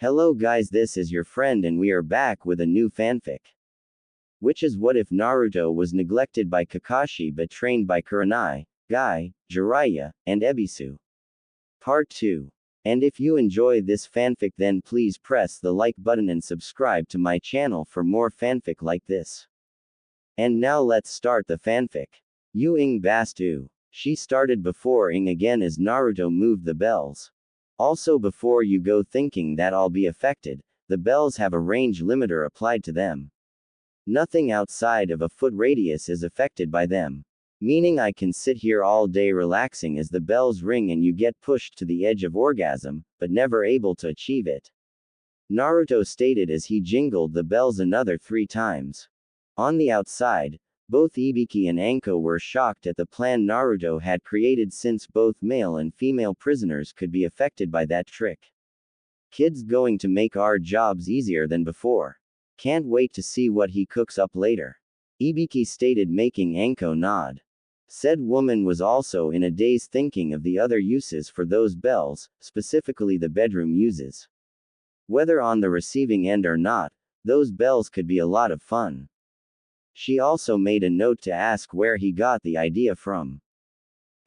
Hello guys, this is your friend and we are back with a new fanfic. Which is what if Naruto was neglected by Kakashi but trained by Kurenai, Guy, Jiraiya, and Ebisu. Part 2. And if you enjoy this fanfic then please press the like button and subscribe to my channel for more fanfic like this. And now let's start the fanfic. Yu Ing Bastu. She started before Ing again as Naruto moved the bells. Also before you go thinking that I'll be affected, the bells have a range limiter applied to them. Nothing outside of a foot radius is affected by them. Meaning I can sit here all day relaxing as the bells ring and you get pushed to the edge of orgasm, but never able to achieve it. Naruto stated as he jingled the bells another 3 times. On the outside, both Ibiki and Anko were shocked at the plan Naruto had created since both male and female prisoners could be affected by that trick. Kid's going to make our jobs easier than before. Can't wait to see what he cooks up later. Ibiki stated, making Anko nod. Said woman was also in a daze thinking of the other uses for those bells, specifically the bedroom uses. Whether on the receiving end or not, those bells could be a lot of fun. She also made a note to ask where he got the idea from.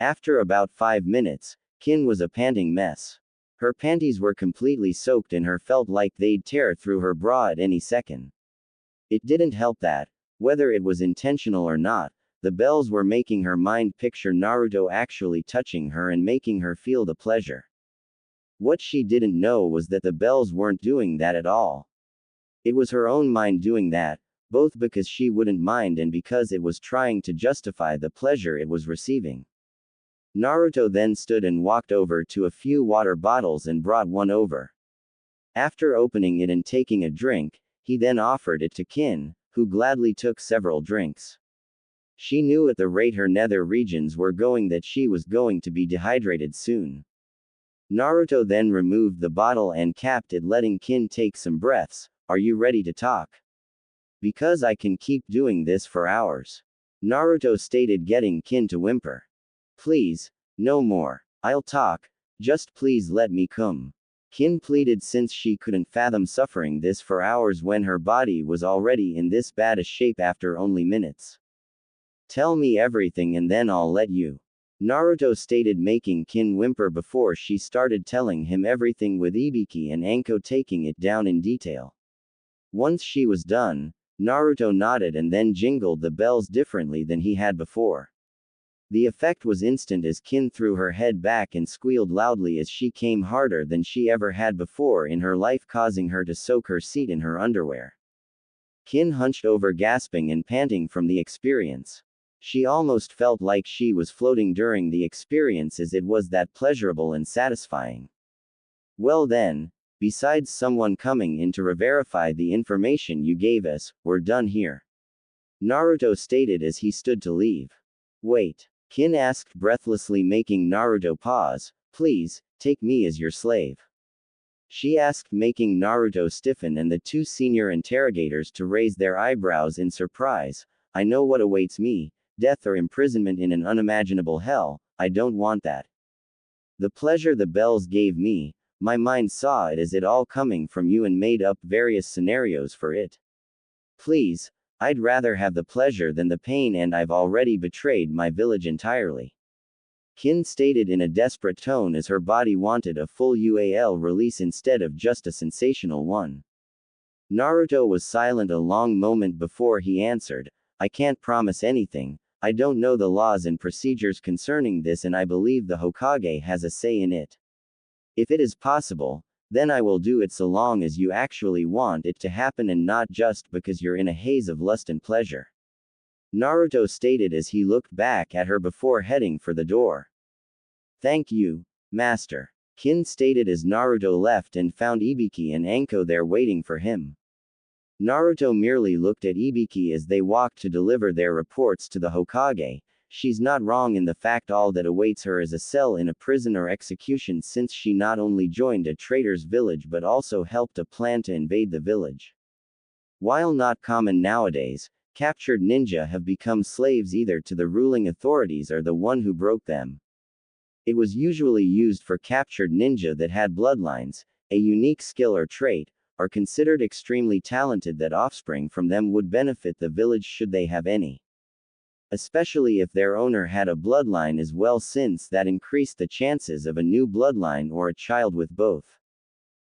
After about 5 minutes, Kin was a panting mess. Her panties were completely soaked and her felt like they'd tear through her bra at any second. It didn't help that, whether it was intentional or not, the bells were making her mind picture Naruto actually touching her and making her feel the pleasure. What she didn't know was that the bells weren't doing that at all. It was her own mind doing that, both because she wouldn't mind and because it was trying to justify the pleasure it was receiving. Naruto then stood and walked over to a few water bottles and brought one over. After opening it and taking a drink, he then offered it to Kin, who gladly took several drinks. She knew at the rate her nether regions were going that she was going to be dehydrated soon. Naruto then removed the bottle and capped it, letting Kin take some breaths. Are you ready to talk? Because I can keep doing this for hours. Naruto stated, getting Kin to whimper. Please, no more. I'll talk, just please let me come. Kin pleaded since she couldn't fathom suffering this for hours when her body was already in this bad a shape after only minutes. Tell me everything and then I'll let you. Naruto stated, making Kin whimper before she started telling him everything, with Ibiki and Anko taking it down in detail. Once she was done, Naruto nodded and then jingled the bells differently than he had before. The effect was instant as Kin threw her head back and squealed loudly as she came harder than she ever had before in her life, causing her to soak her seat in her underwear. Kin hunched over, gasping and panting from the experience. She almost felt like she was floating during the experience as it was that pleasurable and satisfying. Well then, besides someone coming in to verify the information you gave us, we're done here. Naruto stated as he stood to leave. Wait. Kin asked breathlessly, making Naruto pause. Please, take me as your slave. She asked, making Naruto stiffen and the 2 senior interrogators to raise their eyebrows in surprise. I know what awaits me, death or imprisonment in an unimaginable hell. I don't want that. The pleasure the bells gave me, my mind saw it as it all coming from you and made up various scenarios for it. Please, I'd rather have the pleasure than the pain, and I've already betrayed my village entirely. Kin stated in a desperate tone as her body wanted a full UAL release instead of just a sensational one. Naruto was silent a long moment before he answered, I can't promise anything. I don't know the laws and procedures concerning this and I believe the Hokage has a say in it. If it is possible, then I will do it so long as you actually want it to happen and not just because you're in a haze of lust and pleasure. Naruto stated as he looked back at her before heading for the door. Thank you, Master. Kin stated as Naruto left and found Ibiki and Anko there waiting for him. Naruto merely looked at Ibiki as they walked to deliver their reports to the Hokage. She's not wrong in the fact all that awaits her is a cell in a prison or execution, since she not only joined a traitor's village but also helped a plan to invade the village. While not common nowadays, captured ninja have become slaves either to the ruling authorities or the one who broke them. It was usually used for captured ninja that had bloodlines, a unique skill or trait, are considered extremely talented that offspring from them would benefit the village should they have any. Especially if their owner had a bloodline as well, since that increased the chances of a new bloodline or a child with both.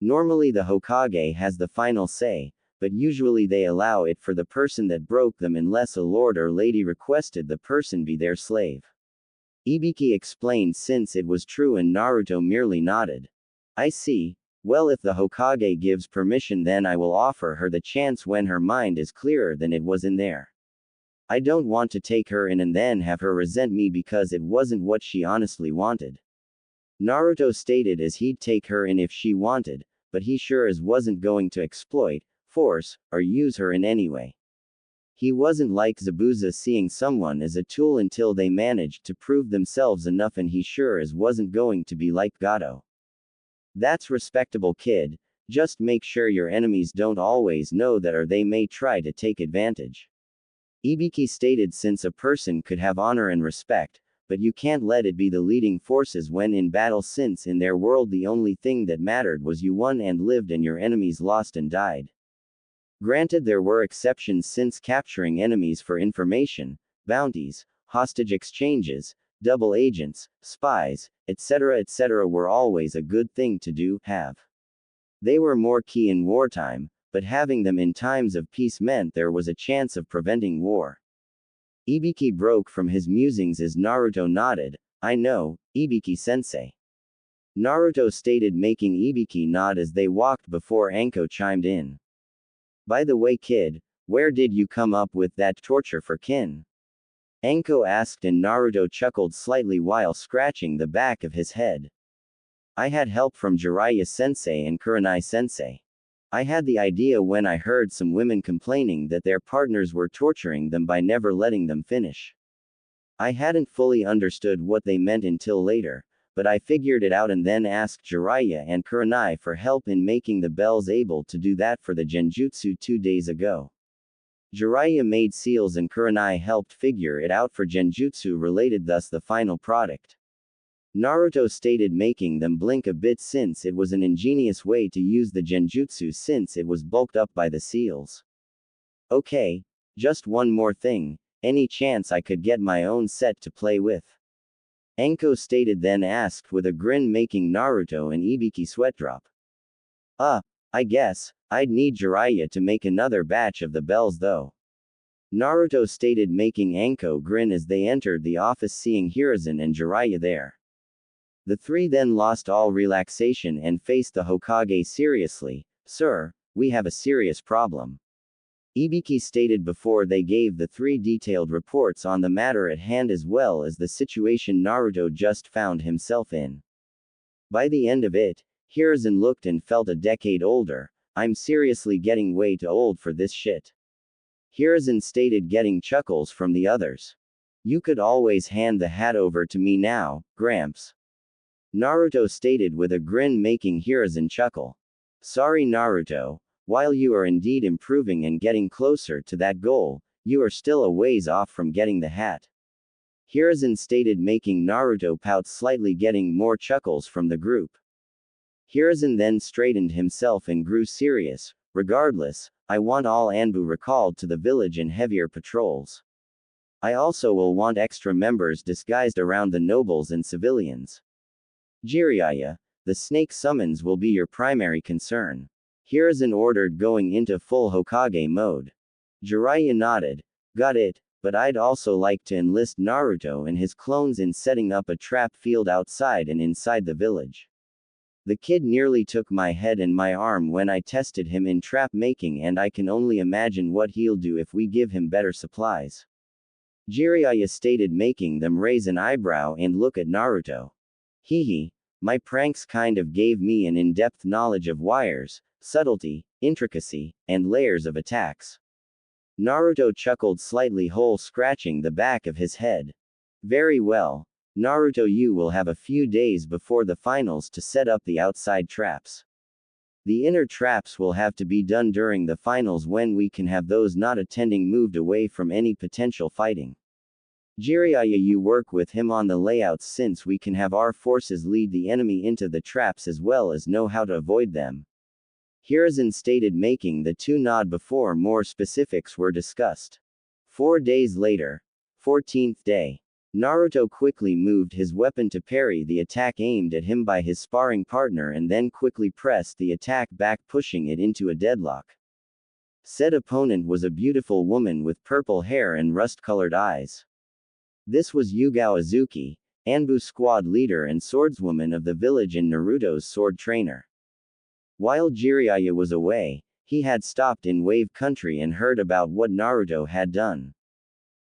Normally the Hokage has the final say, but usually they allow it for the person that broke them unless a lord or lady requested the person be their slave. Ibiki explained since it was true and Naruto merely nodded. I see. Well, if the Hokage gives permission, then I will offer her the chance when her mind is clearer than it was in there. I don't want to take her in and then have her resent me because it wasn't what she honestly wanted. Naruto stated as he'd take her in if she wanted, but he sure as wasn't going to exploit, force, or use her in any way. He wasn't like Zabuza seeing someone as a tool until they managed to prove themselves enough, and he sure as wasn't going to be like Gato. That's respectable, kid. Just make sure your enemies don't always know that, or they may try to take advantage. Ibiki stated since a person could have honor and respect, but you can't let it be the leading forces when in battle, since in their world the only thing that mattered was you won and lived and your enemies lost and died. Granted, there were exceptions, since capturing enemies for information, bounties, hostage exchanges, double agents, spies, etc. were always a good thing to do, have. They were more key in wartime, but having them in times of peace meant there was a chance of preventing war. Ibiki broke from his musings as Naruto nodded. I know, Ibiki-sensei. Naruto stated, making Ibiki nod as they walked before Anko chimed in. By the way, kid, where did you come up with that torture for kin? Anko asked, and Naruto chuckled slightly while scratching the back of his head. I had help from Jiraiya-sensei and Kurenai-sensei. I had the idea when I heard some women complaining that their partners were torturing them by never letting them finish. I hadn't fully understood what they meant until later, but I figured it out and then asked Jiraiya and Kurenai for help in making the bells able to do that for the genjutsu 2 days ago. Jiraiya made seals and Kurenai helped figure it out for genjutsu related, thus the final product. Naruto stated, making them blink a bit since it was an ingenious way to use the genjutsu since it was bulked up by the seals. Okay, just one more thing, any chance I could get my own set to play with? Anko stated, then asked with a grin, making Naruto and Ibiki sweat drop. I guess, I'd need Jiraiya to make another batch of the bells though. Naruto stated, making Anko grin as they entered the office seeing Hiruzen and Jiraiya there. The three then lost all relaxation and faced the Hokage seriously. Sir, we have a serious problem. Ibiki stated before they gave the three detailed reports on the matter at hand as well as the situation Naruto just found himself in. By the end of it, Hiruzen looked and felt a decade older. I'm seriously getting way too old for this shit. Hiruzen stated, getting chuckles from the others. You could always hand the hat over to me now, Gramps. Naruto stated with a grin, making Hiruzen chuckle. Sorry Naruto, while you are indeed improving and getting closer to that goal, you are still a ways off from getting the hat. Hiruzen stated, making Naruto pout slightly, getting more chuckles from the group. Hiruzen then straightened himself and grew serious. Regardless, I want all Anbu recalled to the village and heavier patrols. I also will want extra members disguised around the nobles and civilians. Jiraiya, the snake summons will be your primary concern. Hiruzen ordered, going into full Hokage mode. Jiraiya nodded. Got it, but I'd also like to enlist Naruto and his clones in setting up a trap field outside and inside the village. The kid nearly took my head and my arm when I tested him in trap making, and I can only imagine what he'll do if we give him better supplies. Jiraiya stated, making them raise an eyebrow and look at Naruto. Hehe. My pranks kind of gave me an in-depth knowledge of wires, subtlety, intricacy, and layers of attacks. Naruto chuckled slightly, scratching the back of his head. Very well. Naruto, you will have a few days before the finals to set up the outside traps. The inner traps will have to be done during the finals when we can have those not attending moved away from any potential fighting. Jiraiya, you work with him on the layouts since we can have our forces lead the enemy into the traps as well as know how to avoid them. Hiruzen stated, making the two nod before more specifics were discussed. 4 days later. 14th day. Naruto quickly moved his weapon to parry the attack aimed at him by his sparring partner and then quickly pressed the attack back, pushing it into a deadlock. Said opponent was a beautiful woman with purple hair and rust-colored eyes. This was Yugao Azuki, Anbu squad leader and swordswoman of the village and Naruto's sword trainer. While Jiraiya was away, he had stopped in Wave Country and heard about what Naruto had done.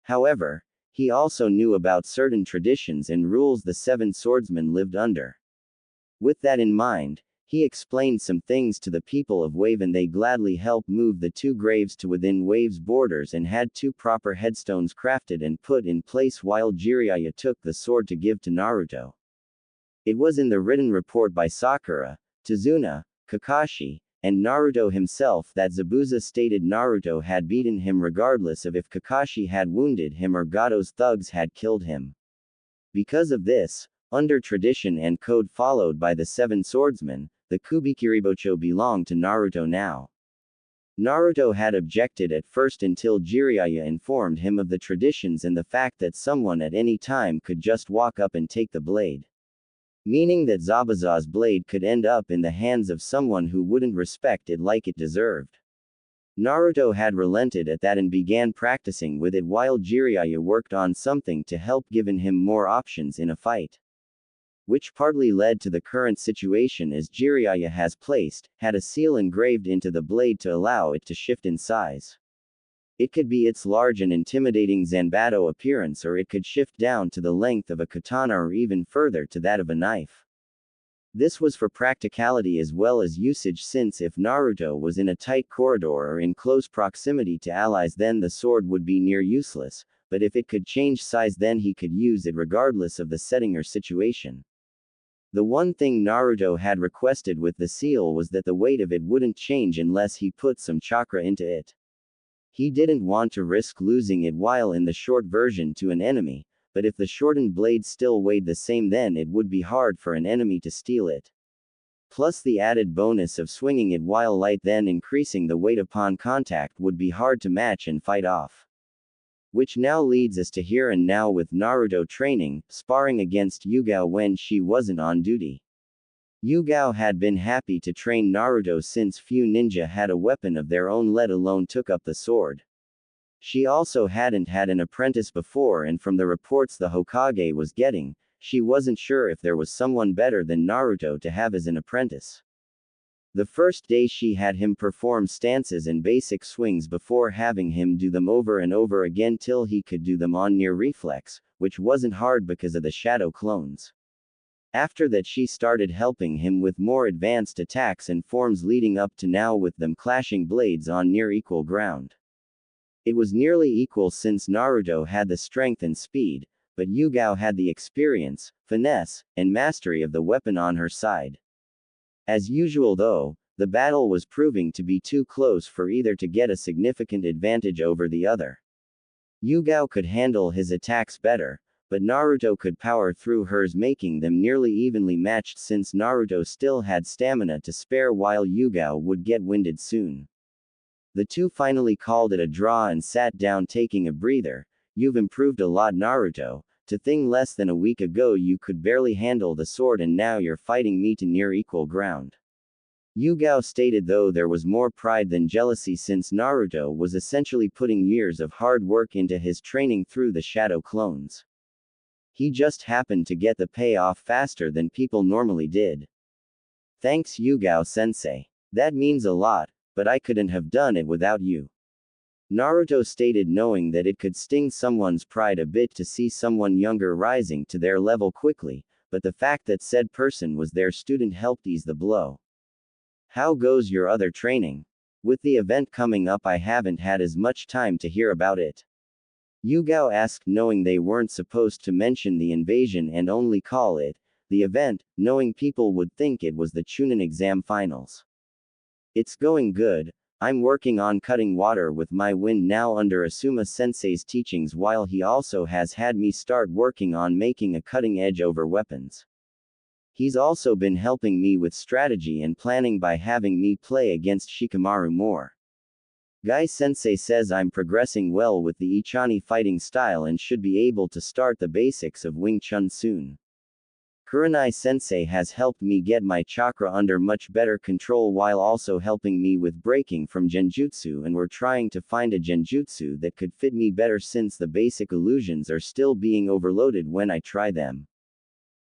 However, he also knew about certain traditions and rules the 7 swordsmen lived under. With that in mind, he explained some things to the people of Wave and they gladly helped move the 2 graves to within Wave's borders and had 2 proper headstones crafted and put in place while Jiraiya took the sword to give to Naruto. It was in the written report by Sakura, Tazuna, Kakashi, and Naruto himself that Zabuza stated Naruto had beaten him regardless of if Kakashi had wounded him or Gato's thugs had killed him. Because of this, under tradition and code followed by the 7 swordsmen, the Kubikiribocho belonged to Naruto now. Naruto had objected at first until Jiraiya informed him of the traditions and the fact that someone at any time could just walk up and take the blade. Meaning that Zabuza's blade could end up in the hands of someone who wouldn't respect it like it deserved. Naruto had relented at that and began practicing with it while Jiraiya worked on something to help giving him more options in a fight. Which partly led to the current situation as Jiraiya had a seal engraved into the blade to allow it to shift in size. It could be its large and intimidating Zanbato appearance, or it could shift down to the length of a katana or even further to that of a knife. This was for practicality as well as usage, since if Naruto was in a tight corridor or in close proximity to allies then the sword would be near useless, but if it could change size then he could use it regardless of the setting or situation. The one thing Naruto had requested with the seal was that the weight of it wouldn't change unless he put some chakra into it. He didn't want to risk losing it while in the short version to an enemy, but if the shortened blade still weighed the same then it would be hard for an enemy to steal it. Plus the added bonus of swinging it while light then increasing the weight upon contact would be hard to match and fight off. Which now leads us to here and now with Naruto training, sparring against Yugao when she wasn't on duty. Yugao had been happy to train Naruto since few ninja had a weapon of their own, let alone took up the sword. She also hadn't had an apprentice before, and from the reports the Hokage was getting, she wasn't sure if there was someone better than Naruto to have as an apprentice. The first day she had him perform stances and basic swings before having him do them over and over again till he could do them on near reflex, which wasn't hard because of the shadow clones. After that she started helping him with more advanced attacks and forms leading up to now with them clashing blades on near equal ground. It was nearly equal since Naruto had the strength and speed, but Yugao had the experience, finesse, and mastery of the weapon on her side. As usual though, the battle was proving to be too close for either to get a significant advantage over the other. Yugao could handle his attacks better, but Naruto could power through hers, making them nearly evenly matched since Naruto still had stamina to spare while Yugao would get winded soon. The two finally called it a draw and sat down taking a breather. You've improved a lot, Naruto. To think less than a week ago you could barely handle the sword and now you're fighting me to near equal ground. Yugao stated, though there was more pride than jealousy since Naruto was essentially putting years of hard work into his training through the shadow clones. He just happened to get the payoff faster than people normally did. Thanks, Yugao-sensei. That means a lot, but I couldn't have done it without you. Naruto stated, knowing that it could sting someone's pride a bit to see someone younger rising to their level quickly, but the fact that said person was their student helped ease the blow. How goes your other training? With the event coming up I haven't had as much time to hear about it. Yugao asked, knowing they weren't supposed to mention the invasion and only call it the event, knowing people would think it was the Chunin exam finals. It's going good, I'm working on cutting water with my wind now under Asuma-sensei's teachings, while he also has had me start working on making a cutting-edge over weapons. He's also been helping me with strategy and planning by having me play against Shikamaru more. Guy-sensei says I'm progressing well with the Ichani fighting style and should be able to start the basics of Wing Chun soon. Kurenai-sensei has helped me get my chakra under much better control while also helping me with breaking from genjutsu, and we're trying to find a genjutsu that could fit me better since the basic illusions are still being overloaded when I try them.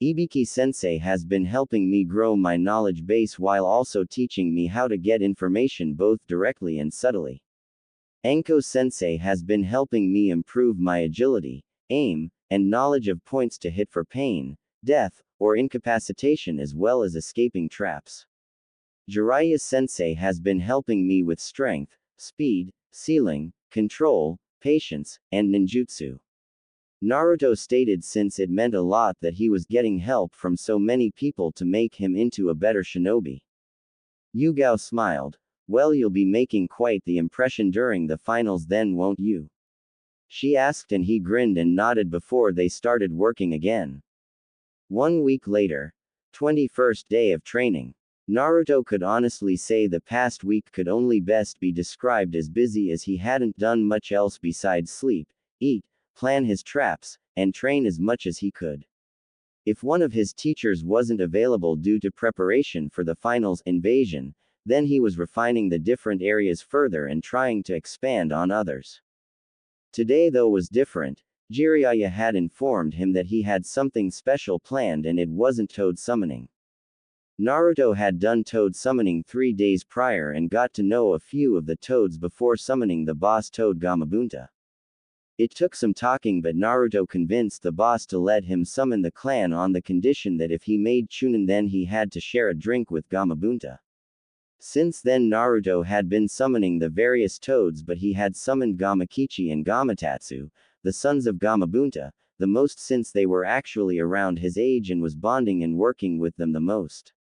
Ibiki-sensei has been helping me grow my knowledge base while also teaching me how to get information both directly and subtly. Anko-sensei has been helping me improve my agility, aim, and knowledge of points to hit for pain, death, or incapacitation, as well as escaping traps. Jiraiya-sensei has been helping me with strength, speed, sealing, control, patience, and ninjutsu. Naruto stated since it meant a lot that he was getting help from so many people to make him into a better shinobi. Yugao smiled. Well, you'll be making quite the impression during the finals then, won't you? She asked, and he grinned and nodded before they started working again. 1 week later. 21st day of training. Naruto could honestly say the past week could only best be described as busy, as he hadn't done much else besides sleep, eat, plan his traps, and train as much as he could. If one of his teachers wasn't available due to preparation for the finals invasion, then he was refining the different areas further and trying to expand on others. Today though was different. Jiraiya had informed him that he had something special planned, and it wasn't toad summoning. Naruto had done toad summoning 3 days prior and got to know a few of the toads before summoning the boss toad Gamabunta. It took some talking, but Naruto convinced the boss to let him summon the clan on the condition that if he made Chunin then he had to share a drink with Gamabunta. Since then Naruto had been summoning the various toads, but he had summoned Gamakichi and Gamatatsu, the sons of Gamabunta, the most since they were actually around his age and was bonding and working with them the most.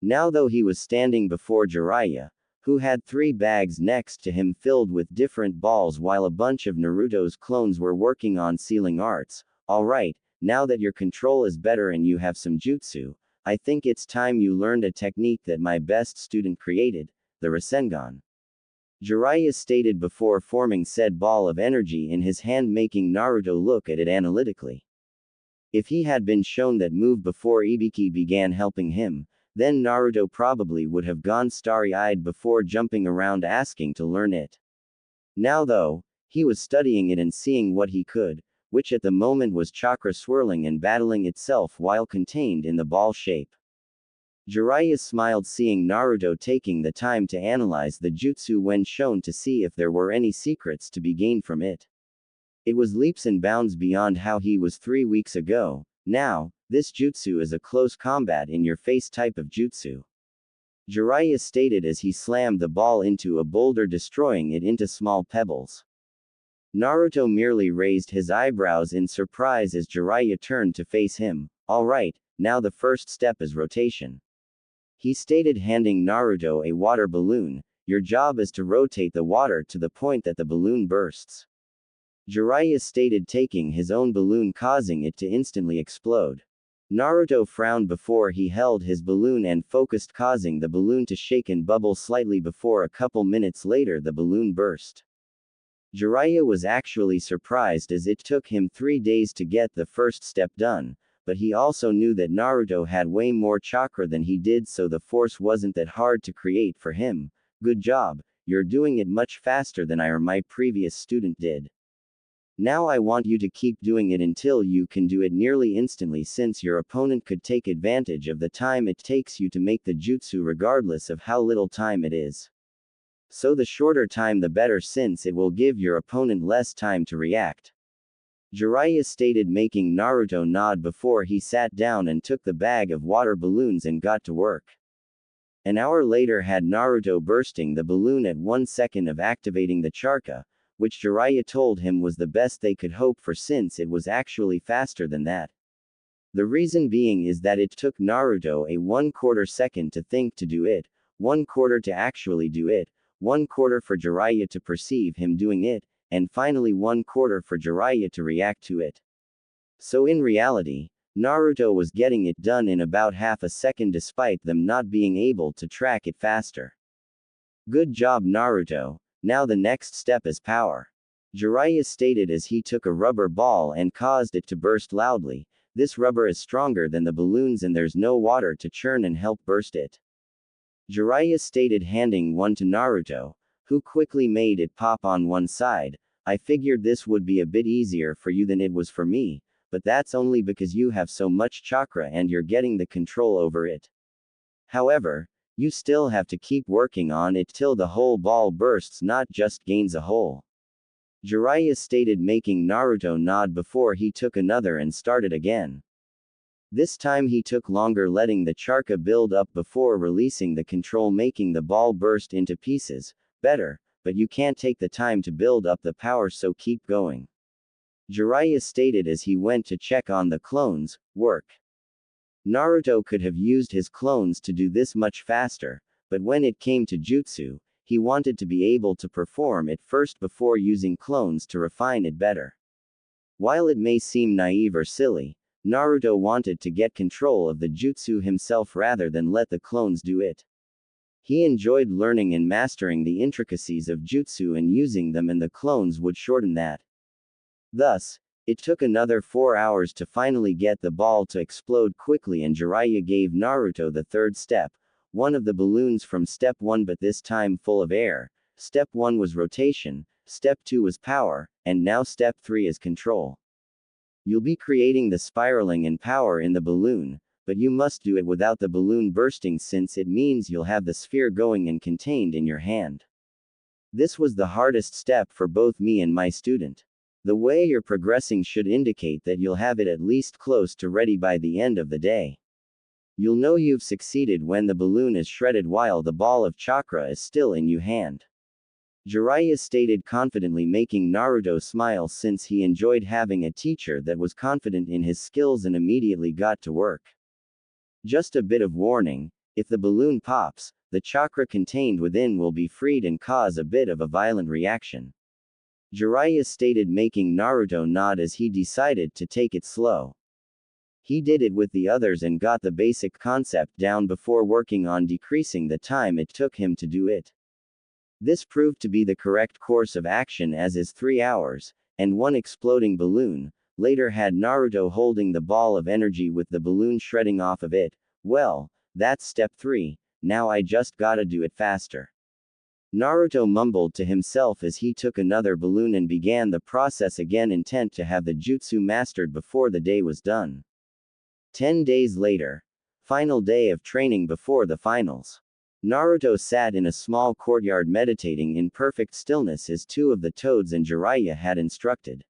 Now though he was standing before Jiraiya, who had 3 bags next to him filled with different balls while a bunch of Naruto's clones were working on sealing arts. Alright, now that your control is better and you have some jutsu, I think it's time you learned a technique that my best student created, the Rasengan. Jiraiya stated before forming said ball of energy in his hand, making Naruto look at it analytically. If he had been shown that move before Ibiki began helping him, then Naruto probably would have gone starry-eyed before jumping around asking to learn it. Now though, he was studying it and seeing what he could, which at the moment was chakra swirling and battling itself while contained in the ball shape. Jiraiya smiled seeing Naruto taking the time to analyze the jutsu when shown to see if there were any secrets to be gained from it. It was leaps and bounds beyond how he was 3 weeks ago. Now, this jutsu is a close combat in your face type of jutsu. Jiraiya stated as he slammed the ball into a boulder, destroying it into small pebbles. Naruto merely raised his eyebrows in surprise as Jiraiya turned to face him. Alright, now the first step is rotation. He stated, handing Naruto a water balloon. Your job is to rotate the water to the point that the balloon bursts. Jiraiya stated, taking his own balloon, causing it to instantly explode. Naruto frowned before he held his balloon and focused, causing the balloon to shake and bubble slightly before a couple minutes later the balloon burst. Jiraiya was actually surprised as it took him 3 days to get the first step done, but he also knew that Naruto had way more chakra than he did, so the force wasn't that hard to create for him. Good job, you're doing it much faster than I or my previous student did. Now I want you to keep doing it until you can do it nearly instantly, since your opponent could take advantage of the time it takes you to make the jutsu regardless of how little time it is. So the shorter time the better, since it will give your opponent less time to react. Jiraiya stated, making Naruto nod before he sat down and took the bag of water balloons and got to work. An hour later had Naruto bursting the balloon at 1 second of activating the chakra, which Jiraiya told him was the best they could hope for, since it was actually faster than that. The reason being is that it took Naruto a 1/4 second to think to do it, 1/4 to actually do it, 1/4 for Jiraiya to perceive him doing it, and finally 1/4 for Jiraiya to react to it. So in reality, Naruto was getting it done in about half a second despite them not being able to track it faster. Good job Naruto, now the next step is power. Jiraiya stated as he took a rubber ball and caused it to burst loudly. This rubber is stronger than the balloons and there's no water to churn and help burst it. Jiraiya stated handing one to Naruto, who quickly made it pop on one side. I figured this would be a bit easier for you than it was for me, but that's only because you have so much chakra and you're getting the control over it. However, you still have to keep working on it till the whole ball bursts, not just gains a hole. Jiraiya stated, making Naruto nod before he took another and started again. This time he took longer, letting the chakra build up before releasing the control, making the ball burst into pieces. Better, but you can't take the time to build up the power, so keep going. Jiraiya stated as he went to check on the clones' work. Naruto could have used his clones to do this much faster, but when it came to jutsu, he wanted to be able to perform it first before using clones to refine it better. While it may seem naive or silly, Naruto wanted to get control of the jutsu himself rather than let the clones do it. He enjoyed learning and mastering the intricacies of jutsu and using them, and the clones would shorten that. Thus, it took another 4 hours to finally get the ball to explode quickly, and Jiraiya gave Naruto the third step, one of the balloons from step 1, but this time full of air. Step 1 was rotation, step 2 was power, and now step 3 is control. You'll be creating the spiraling and power in the balloon, but you must do it without the balloon bursting, since it means you'll have the sphere going and contained in your hand. This was the hardest step for both me and my student. The way you're progressing should indicate that you'll have it at least close to ready by the end of the day. You'll know you've succeeded when the balloon is shredded while the ball of chakra is still in your hand. Jiraiya stated confidently, making Naruto smile since he enjoyed having a teacher that was confident in his skills and immediately got to work. Just a bit of warning, if the balloon pops, the chakra contained within will be freed and cause a bit of a violent reaction. Jiraiya stated, making Naruto nod as he decided to take it slow. He did it with the others and got the basic concept down before working on decreasing the time it took him to do it. This proved to be the correct course of action, as is 3 hours, and one exploding balloon. Later had Naruto holding the ball of energy with the balloon shredding off of it. Well, that's step 3, now I just gotta do it faster. Naruto mumbled to himself as he took another balloon and began the process again, intent to have the jutsu mastered before the day was done. 10 days later. Final day of training before the finals. Naruto sat in a small courtyard meditating in perfect stillness as 2 of the toads and Jiraiya had instructed.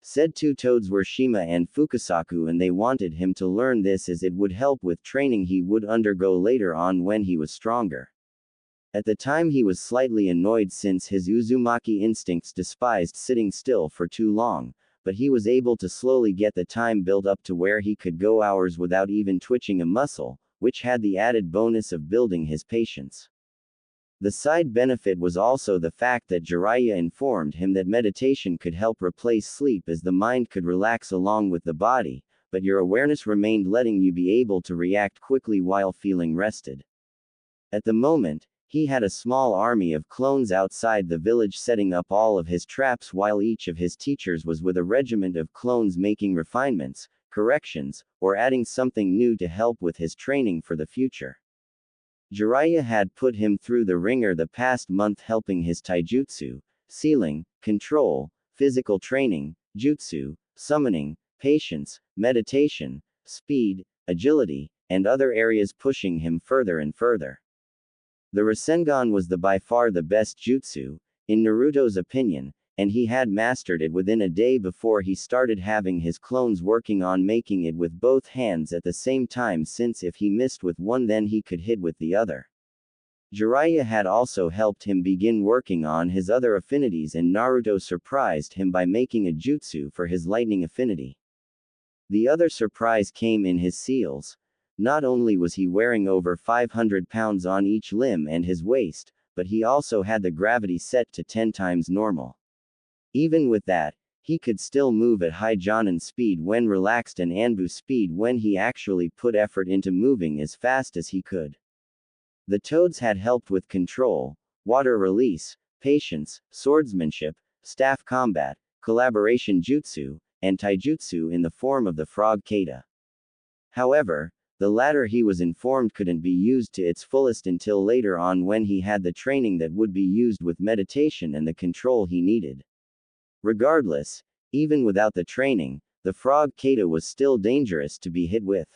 Said 2 toads were Shima and Fukasaku, and they wanted him to learn this as it would help with training he would undergo later on when he was stronger. At the time he was slightly annoyed since his Uzumaki instincts despised sitting still for too long, but he was able to slowly get the time built up to where he could go hours without even twitching a muscle, which had the added bonus of building his patience. The side benefit was also the fact that Jiraiya informed him that meditation could help replace sleep, as the mind could relax along with the body, but your awareness remained, letting you be able to react quickly while feeling rested. At the moment, he had a small army of clones outside the village setting up all of his traps, while each of his teachers was with a regiment of clones making refinements, corrections, or adding something new to help with his training for the future. Jiraiya had put him through the ringer the past month, helping his taijutsu, sealing, control, physical training, jutsu, summoning, patience, meditation, speed, agility, and other areas, pushing him further and further. The Rasengan was by far the best jutsu, in Naruto's opinion, and he had mastered it within a day before he started having his clones working on making it with both hands at the same time, since if he missed with one then he could hit with the other. Jiraiya had also helped him begin working on his other affinities, and Naruto surprised him by making a jutsu for his lightning affinity. The other surprise came in his seals. Not only was he wearing over 500 pounds on each limb and his waist, but he also had the gravity set to 10 times normal. Even with that, he could still move at high Jonin speed when relaxed and Anbu speed when he actually put effort into moving as fast as he could. The toads had helped with control, water release, patience, swordsmanship, staff combat, collaboration jutsu, and taijutsu in the form of the frog kata. However, the latter he was informed couldn't be used to its fullest until later on when he had the training that would be used with meditation and the control he needed. Regardless, even without the training, the frog kata was still dangerous to be hit with.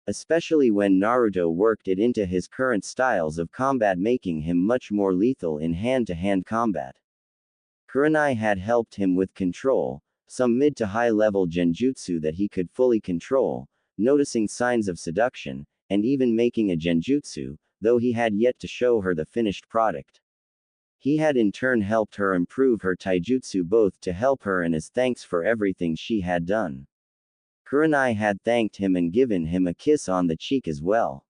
Especially when Naruto worked it into his current styles of combat, making him much more lethal in hand-to-hand combat. Kurenai had helped him with control, some mid to high level genjutsu that he could fully control, noticing signs of seduction, and even making a genjutsu, though he had yet to show her the finished product. He had in turn helped her improve her taijutsu both to help her and as thanks for everything she had done. Kurenai had thanked him and given him a kiss on the cheek as well.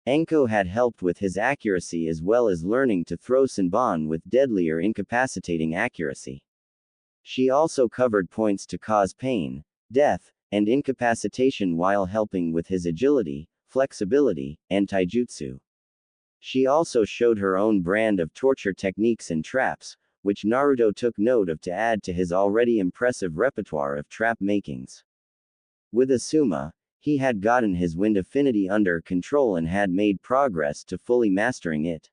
Anko had helped with his accuracy as well as learning to throw Senbon with deadly or incapacitating accuracy. She also covered points to cause pain, death, and incapacitation while helping with his agility, flexibility, and taijutsu. She also showed her own brand of torture techniques and traps, which Naruto took note of to add to his already impressive repertoire of trap makings. With Asuma, he had gotten his wind affinity under control and had made progress to fully mastering it.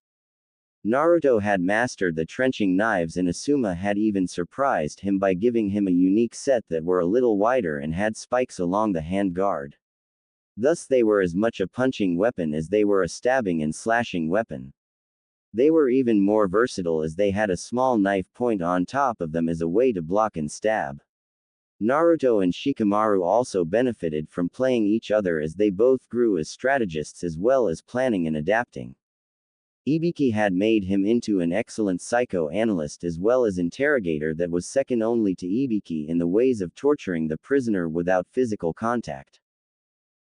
Naruto had mastered the trenching knives and Asuma had even surprised him by giving him a unique set that were a little wider and had spikes along the hand guard. Thus they were as much a punching weapon as they were a stabbing and slashing weapon. They were even more versatile as they had a small knife point on top of them as a way to block and stab. Naruto and Shikamaru also benefited from playing each other as they both grew as strategists as well as planning and adapting. Ibiki had made him into an excellent psychoanalyst as well as interrogator that was second only to Ibiki in the ways of torturing the prisoner without physical contact.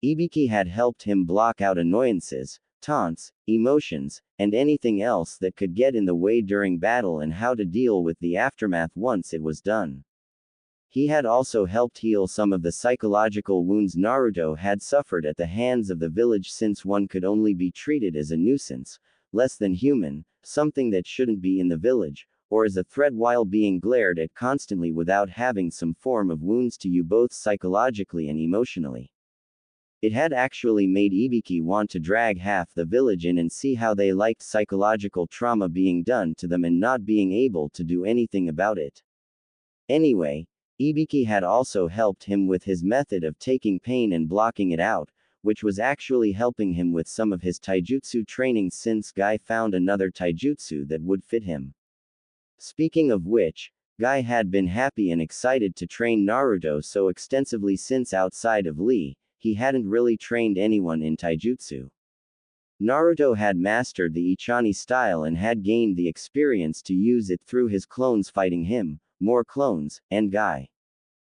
Ibiki had helped him block out annoyances, taunts, emotions, and anything else that could get in the way during battle and how to deal with the aftermath once it was done. He had also helped heal some of the psychological wounds Naruto had suffered at the hands of the village since one could only be treated as a nuisance, less than human, something that shouldn't be in the village, or as a threat while being glared at constantly without having some form of wounds to you both psychologically and emotionally. It had actually made Ibiki want to drag half the village in and see how they liked psychological trauma being done to them and not being able to do anything about it. Anyway, Ibiki had also helped him with his method of taking pain and blocking it out, which was actually helping him with some of his taijutsu training since Guy found another taijutsu that would fit him. Speaking of which, Guy had been happy and excited to train Naruto so extensively since outside of Lee, he hadn't really trained anyone in taijutsu. Naruto had mastered the Ichani style and had gained the experience to use it through his clones fighting him, more clones, and Guy.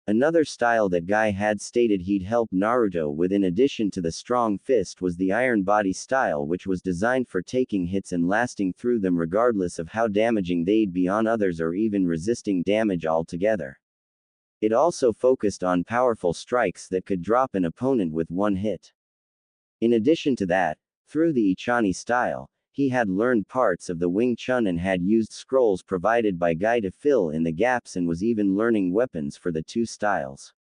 Another style that Guy had stated he'd help Naruto with in addition to the strong fist was the iron body style, which was designed for taking hits and lasting through them regardless of how damaging they'd be on others or even resisting damage altogether. It also focused on powerful strikes that could drop an opponent with one hit. In addition to that, through the Ichani style, he had learned parts of the Wing Chun and had used scrolls provided by Guy to fill in the gaps and was even learning weapons for the two styles.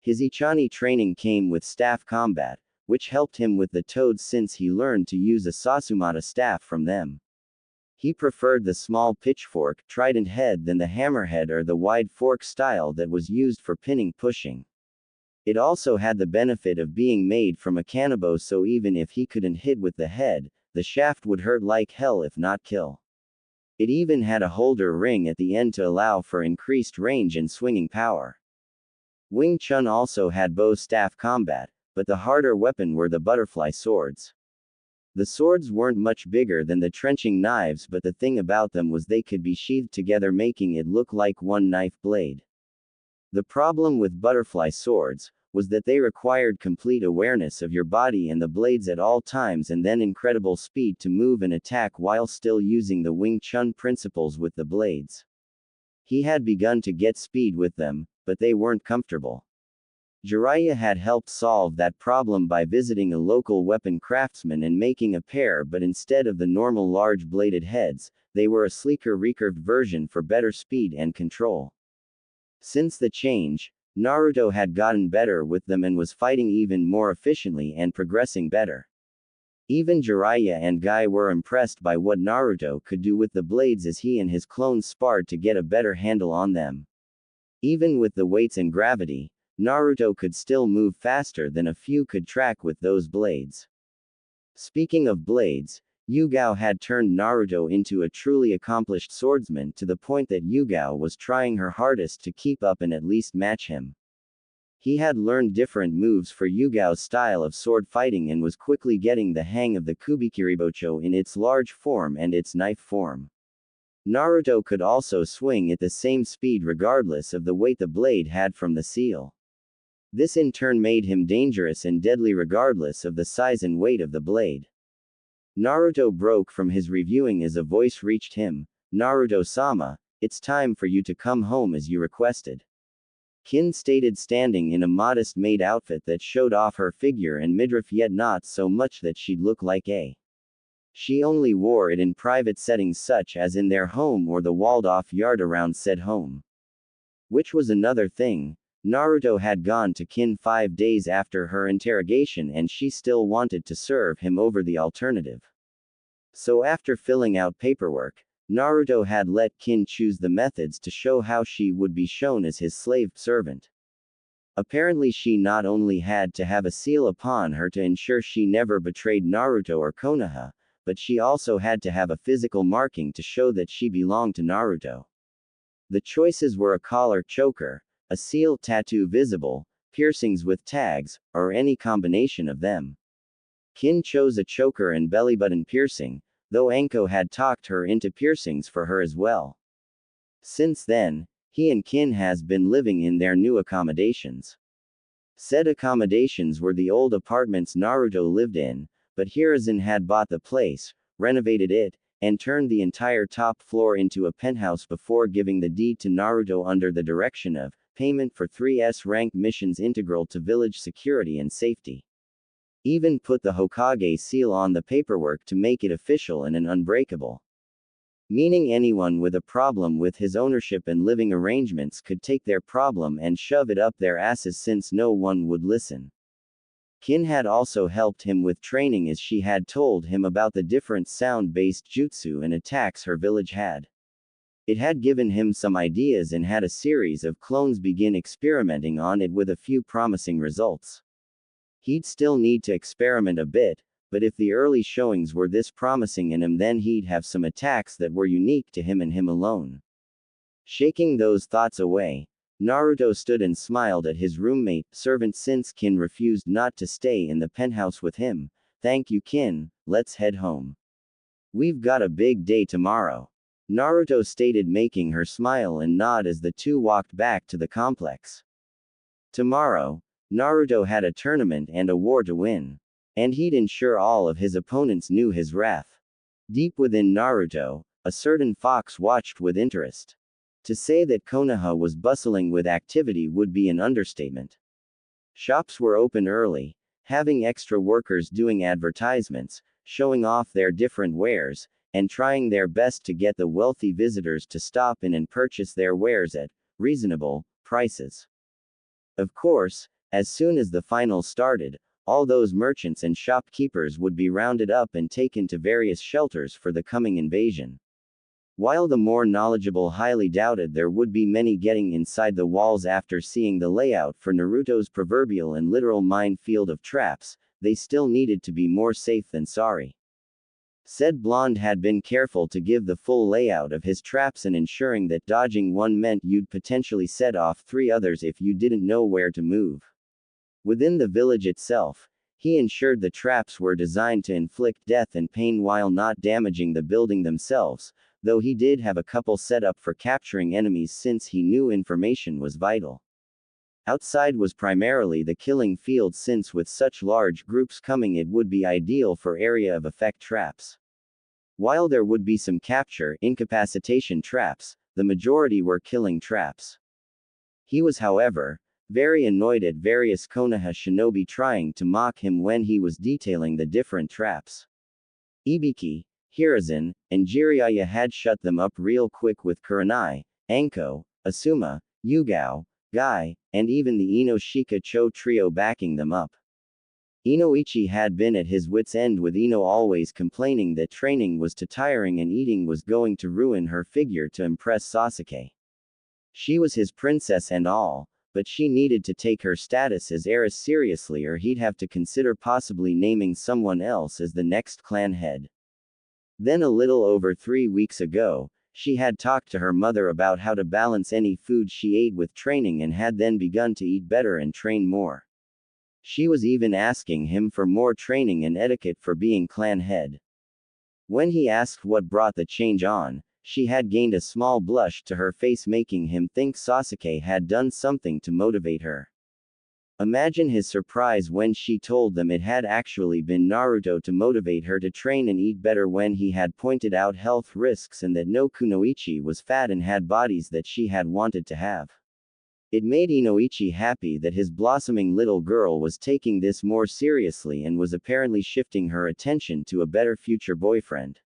His Ichani training came with staff combat, which helped him with the toads since he learned to use a Sasumata staff from them. He preferred the small pitchfork, trident head than the hammerhead or the wide fork style that was used for pinning pushing. It also had the benefit of being made from a kanabo, so even if he couldn't hit with the head, the shaft would hurt like hell if not kill. It even had a holder ring at the end to allow for increased range and swinging power. Wing Chun also had bow staff combat, but the harder weapon were the butterfly swords. The swords weren't much bigger than the trenching knives, but the thing about them was they could be sheathed together, making it look like one knife blade. The problem with butterfly swords was that they required complete awareness of your body and the blades at all times and then incredible speed to move and attack while still using the Wing Chun principles with the blades. He had begun to get speed with them, but they weren't comfortable. Jiraiya had helped solve that problem by visiting a local weapon craftsman and making a pair, but instead of the normal large bladed heads, they were a sleeker recurved version for better speed and control. Since the change, Naruto had gotten better with them and was fighting even more efficiently and progressing better. Even Jiraiya and Guy were impressed by what Naruto could do with the blades as he and his clones sparred to get a better handle on them. Even with the weights and gravity, Naruto could still move faster than a few could track with those blades. Speaking of blades, Yugao had turned Naruto into a truly accomplished swordsman to the point that Yugao was trying her hardest to keep up and at least match him. He had learned different moves for Yugao's style of sword fighting and was quickly getting the hang of the Kubikiribocho in its large form and its knife form. Naruto could also swing at the same speed regardless of the weight the blade had from the seal. This in turn made him dangerous and deadly regardless of the size and weight of the blade. Naruto broke from his reviewing as a voice reached him. "Naruto-sama, it's time for you to come home as you requested." Kin stated, standing in a modest maid outfit that showed off her figure and midriff, yet not so much that she'd look like a. She only wore it in private settings such as in their home or the walled-off yard around said home. Which was another thing. Naruto had gone to Kin 5 days after her interrogation and she still wanted to serve him over the alternative. So after filling out paperwork, Naruto had let Kin choose the methods to show how she would be shown as his slave servant. Apparently she not only had to have a seal upon her to ensure she never betrayed Naruto or Konoha, but she also had to have a physical marking to show that she belonged to Naruto. The choices were a collar choker, a seal tattoo visible, piercings with tags, or any combination of them. Kin chose a choker and belly button piercing, though Anko had talked her into piercings for her as well. Since then, he and Kin has been living in their new accommodations. Said accommodations were the old apartments Naruto lived in, but Hiruzen had bought the place, renovated it, and turned the entire top floor into a penthouse before giving the deed to Naruto under the direction of payment for 3S rank missions integral to village security and safety. Even put the Hokage seal on the paperwork to make it official and unbreakable. Meaning anyone with a problem with his ownership and living arrangements could take their problem and shove it up their asses since no one would listen. Kin had also helped him with training as she had told him about the different sound-based jutsu and attacks her village had. It had given him some ideas and had a series of clones begin experimenting on it with a few promising results. He'd still need to experiment a bit, but if the early showings were this promising in him, then he'd have some attacks that were unique to him and him alone. Shaking those thoughts away, Naruto stood and smiled at his roommate, servant, since Kin refused not to stay in the penthouse with him. "Thank you, Kin, let's head home. We've got a big day tomorrow," Naruto stated, making her smile and nod as the two walked back to the complex. Tomorrow, Naruto had a tournament and a war to win. And he'd ensure all of his opponents knew his wrath. Deep within Naruto, a certain fox watched with interest. To say that Konoha was bustling with activity would be an understatement. Shops were open early, having extra workers doing advertisements, showing off their different wares, and trying their best to get the wealthy visitors to stop in and purchase their wares at reasonable prices. Of course, as soon as the finals started, all those merchants and shopkeepers would be rounded up and taken to various shelters for the coming invasion. While the more knowledgeable highly doubted there would be many getting inside the walls after seeing the layout for Naruto's proverbial and literal minefield of traps, they still needed to be more safe than sorry. Said blonde had been careful to give the full layout of his traps and ensuring that dodging one meant you'd potentially set off 3 others if you didn't know where to move. Within the village itself, he ensured the traps were designed to inflict death and pain while not damaging the building themselves, though he did have a couple set up for capturing enemies since he knew information was vital. Outside was primarily the killing field, since with such large groups coming it would be ideal for area of effect traps. While there would be some capture, incapacitation traps, the majority were killing traps. He was, however, very annoyed at various Konoha shinobi trying to mock him when he was detailing the different traps. Ibiki, Hiruzen, and Jiraiya had shut them up real quick, with Kurenai, Anko, Asuma, Yugao, Guy, and even the Ino-Shika Cho trio backing them up. Inoichi had been at his wit's end, with Ino always complaining that training was too tiring and eating was going to ruin her figure to impress Sasuke. She was his princess and all, but she needed to take her status as heiress seriously, or he'd have to consider possibly naming someone else as the next clan head. Then a little over 3 weeks ago, she had talked to her mother about how to balance any food she ate with training, and had then begun to eat better and train more. She was even asking him for more training and etiquette for being clan head. When he asked what brought the change on, she had gained a small blush to her face, making him think Sasuke had done something to motivate her. Imagine his surprise when she told them it had actually been Naruto to motivate her to train and eat better, when he had pointed out health risks and that no Kunoichi was fat and had bodies that she had wanted to have. It made Inoichi happy that his blossoming little girl was taking this more seriously and was apparently shifting her attention to a better future boyfriend.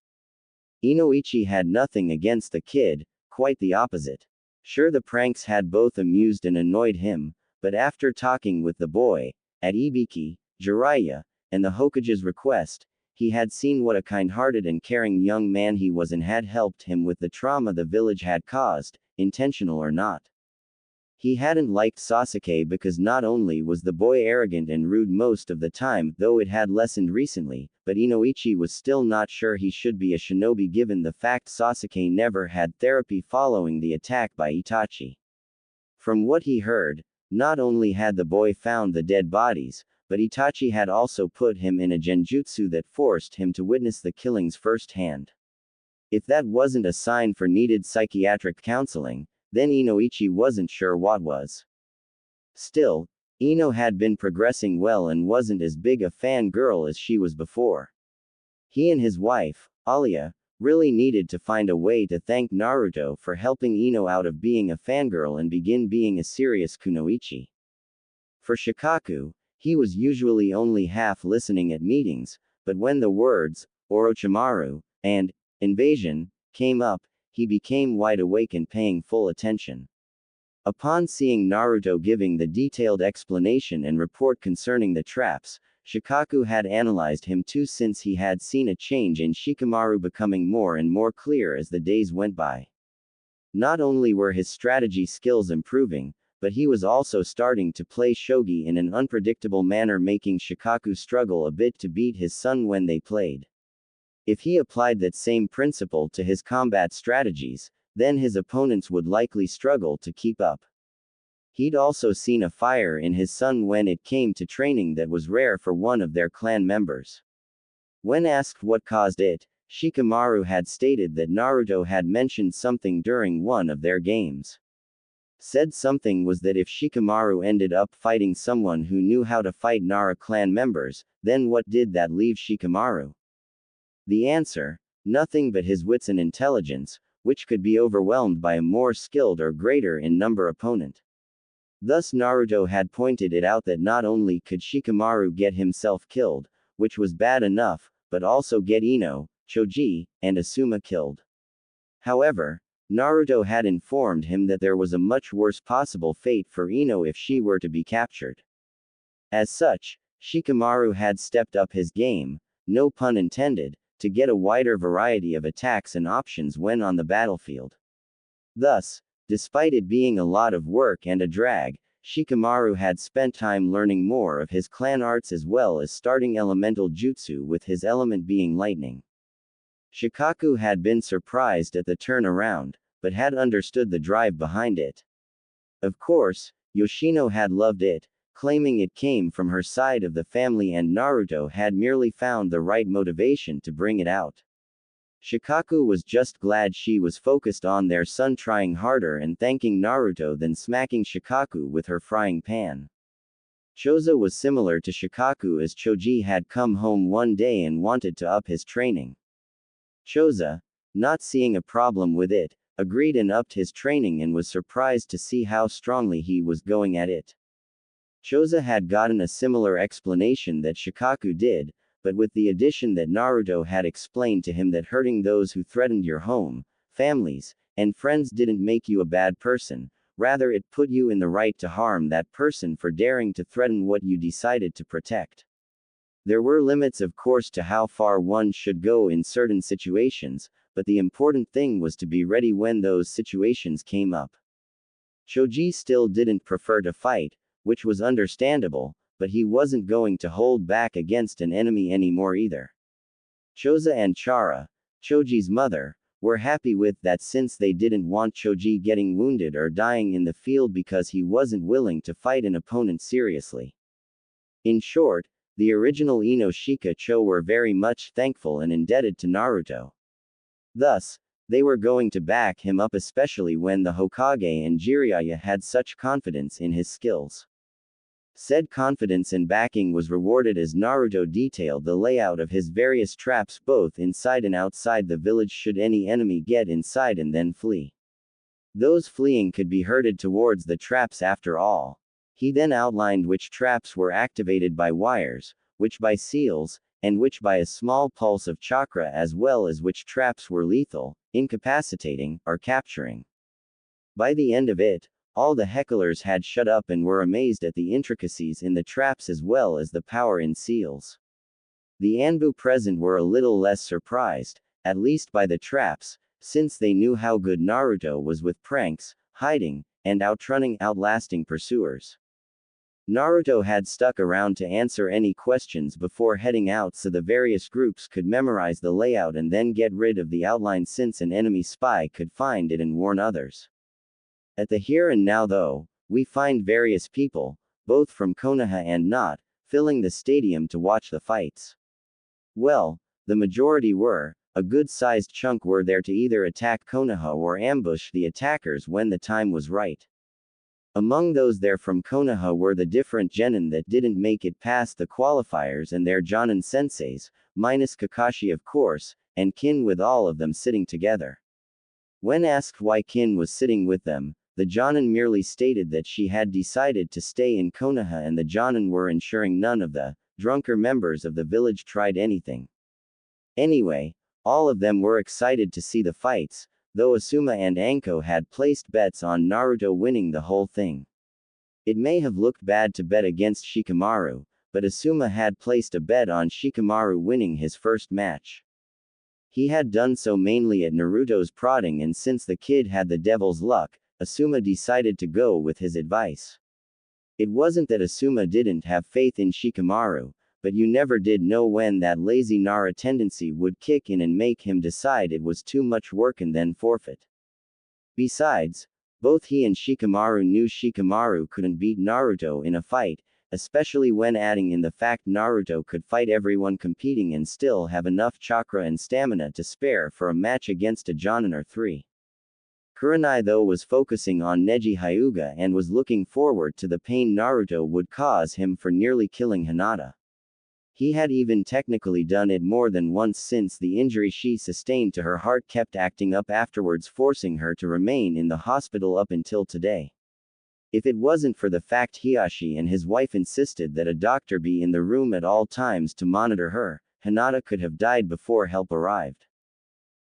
Inoichi had nothing against the kid, quite the opposite. Sure, the pranks had both amused and annoyed him, but after talking with the boy, at Ibiki, Jiraiya, and the Hokage's request, he had seen what a kind-hearted and caring young man he was, and had helped him with the trauma the village had caused, intentional or not. He hadn't liked Sasuke because not only was the boy arrogant and rude most of the time, though it had lessened recently, but Inoichi was still not sure he should be a shinobi, given the fact Sasuke never had therapy following the attack by Itachi. From what he heard, not only had the boy found the dead bodies, but Itachi had also put him in a genjutsu that forced him to witness the killings firsthand. If that wasn't a sign for needed psychiatric counseling, then Inoichi wasn't sure what was. Still, Ino had been progressing well and wasn't as big a fangirl as she was before. He and his wife, Alia, really needed to find a way to thank Naruto for helping Ino out of being a fangirl and begin being a serious kunoichi. For Shikaku, he was usually only half listening at meetings, but when the words, Orochimaru, and invasion, came up, he became wide awake and paying full attention. Upon seeing Naruto giving the detailed explanation and report concerning the traps, Shikaku had analyzed him too, since he had seen a change in Shikamaru becoming more and more clear as the days went by. Not only were his strategy skills improving, but he was also starting to play shogi in an unpredictable manner, making Shikaku struggle a bit to beat his son when they played. If he applied that same principle to his combat strategies, then his opponents would likely struggle to keep up. He'd also seen a fire in his son when it came to training that was rare for one of their clan members. When asked what caused it, Shikamaru had stated that Naruto had mentioned something during one of their games. Said something was that if Shikamaru ended up fighting someone who knew how to fight Nara clan members, then what did that leave Shikamaru? The answer: nothing but his wits and intelligence, which could be overwhelmed by a more skilled or greater in number opponent. Thus Naruto had pointed it out that not only could Shikamaru get himself killed, which was bad enough, but also get Ino, Choji, and Asuma killed. However, Naruto had informed him that there was a much worse possible fate for Ino if she were to be captured. As such, Shikamaru had stepped up his game, no pun intended, to get a wider variety of attacks and options when on the battlefield. Thus, despite it being a lot of work and a drag, Shikamaru had spent time learning more of his clan arts as well as starting elemental jutsu, with his element being lightning. Shikaku had been surprised at the turnaround, but had understood the drive behind it. Of course, Yoshino had loved it, claiming it came from her side of the family, and Naruto had merely found the right motivation to bring it out. Shikaku was just glad she was focused on their son trying harder and thanking Naruto than smacking Shikaku with her frying pan. Choza was similar to Shikaku as Choji had come home one day and wanted to up his training. Choza, not seeing a problem with it, agreed and upped his training and was surprised to see how strongly he was going at it. Choza had gotten a similar explanation that Shikaku did, but with the addition that Naruto had explained to him that hurting those who threatened your home, families, and friends didn't make you a bad person, rather it put you in the right to harm that person for daring to threaten what you decided to protect. There were limits of course to how far one should go in certain situations, but the important thing was to be ready when those situations came up. Choji still didn't prefer to fight, which was understandable, but he wasn't going to hold back against an enemy anymore either. Choza and Chara, Choji's mother, were happy with that since they didn't want Choji getting wounded or dying in the field because he wasn't willing to fight an opponent seriously. In short, the original Inoshika Cho were very much thankful and indebted to Naruto. Thus, they were going to back him up especially when the Hokage and Jiraiya had such confidence in his skills. Said confidence and backing was rewarded as Naruto detailed the layout of his various traps both inside and outside the village should any enemy get inside and then flee. Those fleeing could be herded towards the traps after all. He then outlined which traps were activated by wires, which by seals, and which by a small pulse of chakra as well as which traps were lethal, incapacitating, or capturing. By the end of it, all the hecklers had shut up and were amazed at the intricacies in the traps as well as the power in seals. The Anbu present were a little less surprised, at least by the traps, since they knew how good Naruto was with pranks, hiding, and outlasting pursuers. Naruto had stuck around to answer any questions before heading out so the various groups could memorize the layout and then get rid of the outline since an enemy spy could find it and warn others. At the here and now though, we find various people, both from Konoha and not, filling the stadium to watch the fights. Well, the majority were, a good-sized chunk were there to either attack Konoha or ambush the attackers when the time was right. Among those there from Konoha were the different genin that didn't make it past the qualifiers and their jonin senseis, minus Kakashi of course, and Kin with all of them sitting together. When asked why Kin was sitting with them, the jonin merely stated that she had decided to stay in Konoha and the jonin were ensuring none of the drunker members of the village tried anything. Anyway, all of them were excited to see the fights, though Asuma and Anko had placed bets on Naruto winning the whole thing. It may have looked bad to bet against Shikamaru, but Asuma had placed a bet on Shikamaru winning his first match. He had done so mainly at Naruto's prodding and since the kid had the devil's luck, Asuma decided to go with his advice. It wasn't that Asuma didn't have faith in Shikamaru, but you never did know when that lazy Nara tendency would kick in and make him decide it was too much work and then forfeit. Besides, both he and Shikamaru knew Shikamaru couldn't beat Naruto in a fight, especially when adding in the fact Naruto could fight everyone competing and still have enough chakra and stamina to spare for a match against a jonin or three. Kurenai though was focusing on Neji Hyuga and was looking forward to the pain Naruto would cause him for nearly killing Hinata. He had even technically done it more than once since the injury she sustained to her heart kept acting up afterwards forcing her to remain in the hospital up until today. If it wasn't for the fact Hiyashi and his wife insisted that a doctor be in the room at all times to monitor her, Hinata could have died before help arrived.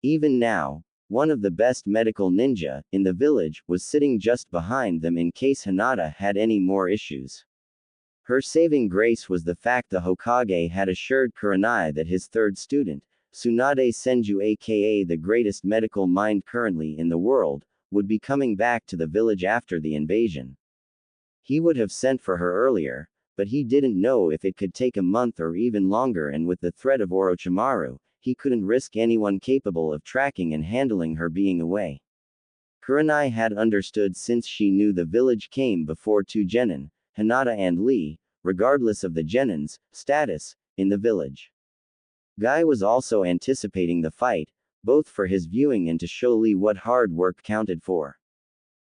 Even now, one of the best medical ninja in the village was sitting just behind them in case Hinata had any more issues. Her saving grace was the fact the Hokage had assured Kurenai that his third student, Tsunade Senju aka the greatest medical mind currently in the world, would be coming back to the village after the invasion. He would have sent for her earlier, but he didn't know if it could take a month or even longer and with the threat of Orochimaru, he couldn't risk anyone capable of tracking and handling her being away. Kurenai had understood since she knew the village came before two genin, Hinata and Lee, regardless of the genin's status in the village. Guy was also anticipating the fight, both for his viewing and to show Lee what hard work counted for.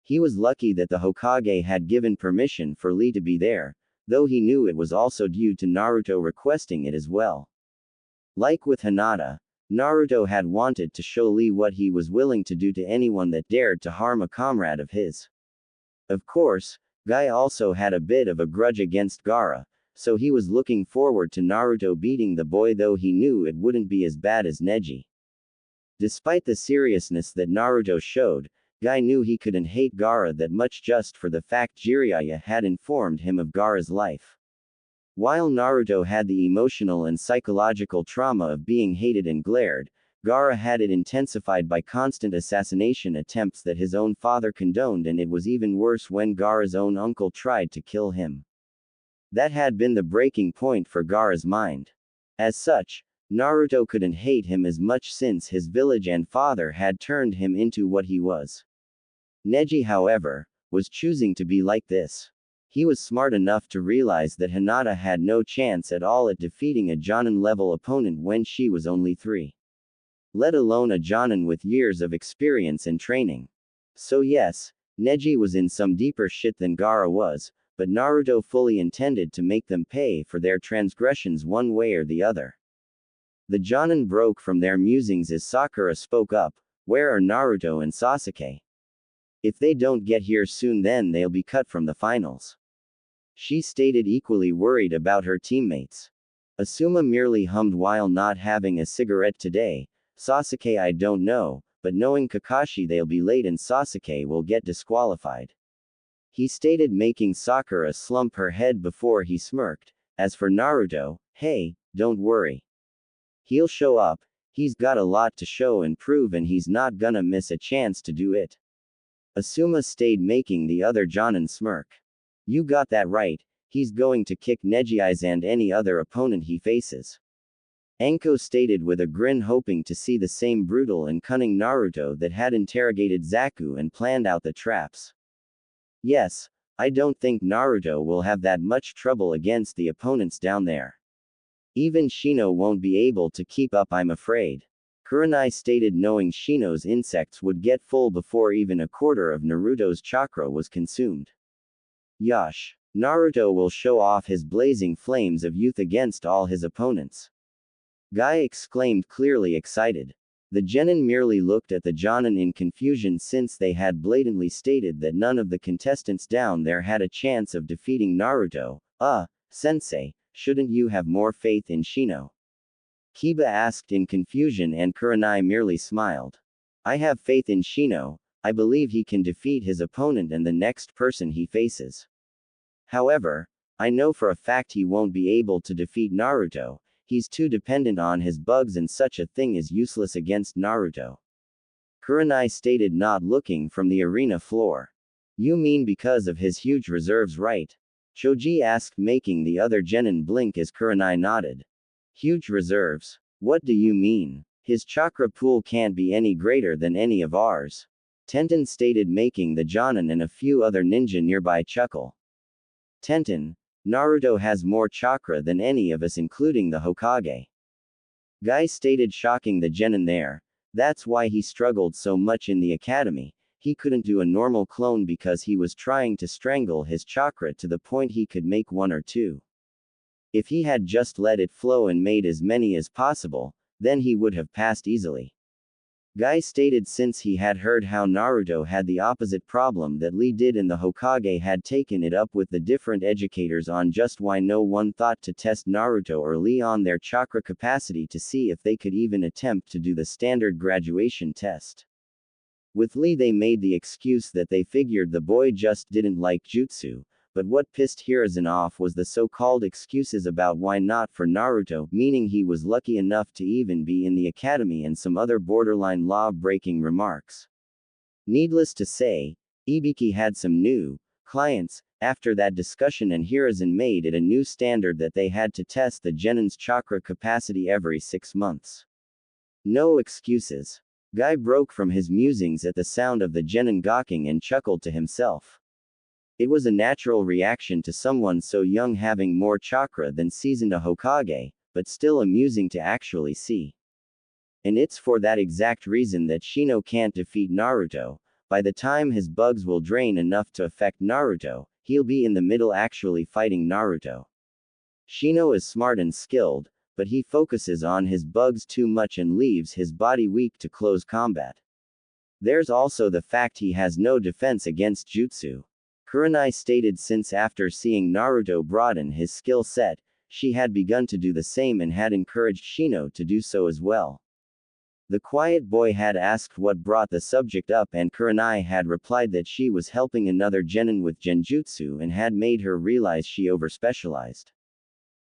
He was lucky that the Hokage had given permission for Lee to be there, though he knew it was also due to Naruto requesting it as well. Like with Hinata, Naruto had wanted to show Lee what he was willing to do to anyone that dared to harm a comrade of his. Of course, Guy also had a bit of a grudge against Gaara, so he was looking forward to Naruto beating the boy, though he knew it wouldn't be as bad as Neji. Despite the seriousness that Naruto showed, Guy knew he couldn't hate Gaara that much just for the fact Jiraiya had informed him of Gaara's life. While Naruto had the emotional and psychological trauma of being hated and glared, Gaara had it intensified by constant assassination attempts that his own father condoned, and it was even worse when Gaara's own uncle tried to kill him. That had been the breaking point for Gaara's mind. As such, Naruto couldn't hate him as much since his village and father had turned him into what he was. Neji, however, was choosing to be like this. He was smart enough to realize that Hinata had no chance at all at defeating a Jonin-level opponent when she was only 3. Let alone a Jonin with years of experience and training. So yes, Neji was in some deeper shit than Gaara was, but Naruto fully intended to make them pay for their transgressions one way or the other. The Jonin broke from their musings as Sakura spoke up. "Where are Naruto and Sasuke? If they don't get here soon, then they'll be cut from the finals." She stated, equally worried about her teammates. Asuma merely hummed while not having a cigarette today. "Sasuke, I don't know, but knowing Kakashi, they'll be late and Sasuke will get disqualified," he stated, making Sakura slump her head before he smirked. "As for Naruto, hey, don't worry. He'll show up. He's got a lot to show and prove, and he's not gonna miss a chance to do it," Asuma stayed, making the other Jonin smirk. "You got that right, he's going to kick Neji's and any other opponent he faces," Anko stated with a grin, hoping to see the same brutal and cunning Naruto that had interrogated Zaku and planned out the traps. "Yes, I don't think Naruto will have that much trouble against the opponents down there. Even Shino won't be able to keep up, I'm afraid," Kurenai stated, knowing Shino's insects would get full before even a quarter of Naruto's chakra was consumed. "Yosh! Naruto will show off his blazing flames of youth against all his opponents," Guy exclaimed, clearly excited. The Genin merely looked at the Jonin in confusion, since they had blatantly stated that none of the contestants down there had a chance of defeating Naruto. Sensei, shouldn't you have more faith in Shino?" Kiba asked in confusion, and Kurenai merely smiled. "I have faith in Shino. I believe he can defeat his opponent and the next person he faces. However, I know for a fact he won't be able to defeat Naruto. He's too dependent on his bugs, and such a thing is useless against Naruto," Kurenai stated, not looking from the arena floor. "You mean because of his huge reserves, right?" Choji asked, making the other Genin blink as Kurenai nodded. "Huge reserves? What do you mean? His chakra pool can't be any greater than any of ours," Tenten stated, making the Jonin and a few other ninja nearby chuckle. "Tenten, Naruto has more chakra than any of us, including the Hokage," Guy stated, shocking the Genin there. "That's why he struggled so much in the academy. He couldn't do a normal clone because he was trying to strangle his chakra to the point he could make 1 or 2. If he had just let it flow and made as many as possible, then he would have passed easily," Guy stated, since he had heard how Naruto had the opposite problem that Lee did, and the Hokage had taken it up with the different educators on just why no one thought to test Naruto or Lee on their chakra capacity to see if they could even attempt to do the standard graduation test. With Lee, they made the excuse that they figured the boy just didn't like jutsu, but what pissed Hiruzen off was the so-called excuses about why not for Naruto, meaning he was lucky enough to even be in the academy, and some other borderline law-breaking remarks. Needless to say, Ibiki had some new clients after that discussion, and Hiruzen made it a new standard that they had to test the Genin's chakra capacity every 6 months. No excuses. Guy broke from his musings at the sound of the Genin gawking and chuckled to himself. It was a natural reaction to someone so young having more chakra than seasoned a Hokage, but still amusing to actually see. And it's for that exact reason that Shino can't defeat Naruto. By the time his bugs will drain enough to affect Naruto, he'll be in the middle actually fighting Naruto. Shino is smart and skilled, but he focuses on his bugs too much and leaves his body weak to close combat. There's also the fact he has no defense against jutsu. Kurenai stated since after seeing Naruto broaden his skill set, she had begun to do the same and had encouraged Shino to do so as well. The quiet boy had asked what brought the subject up and Kurenai had replied that she was helping another genin with genjutsu and had made her realize she overspecialized.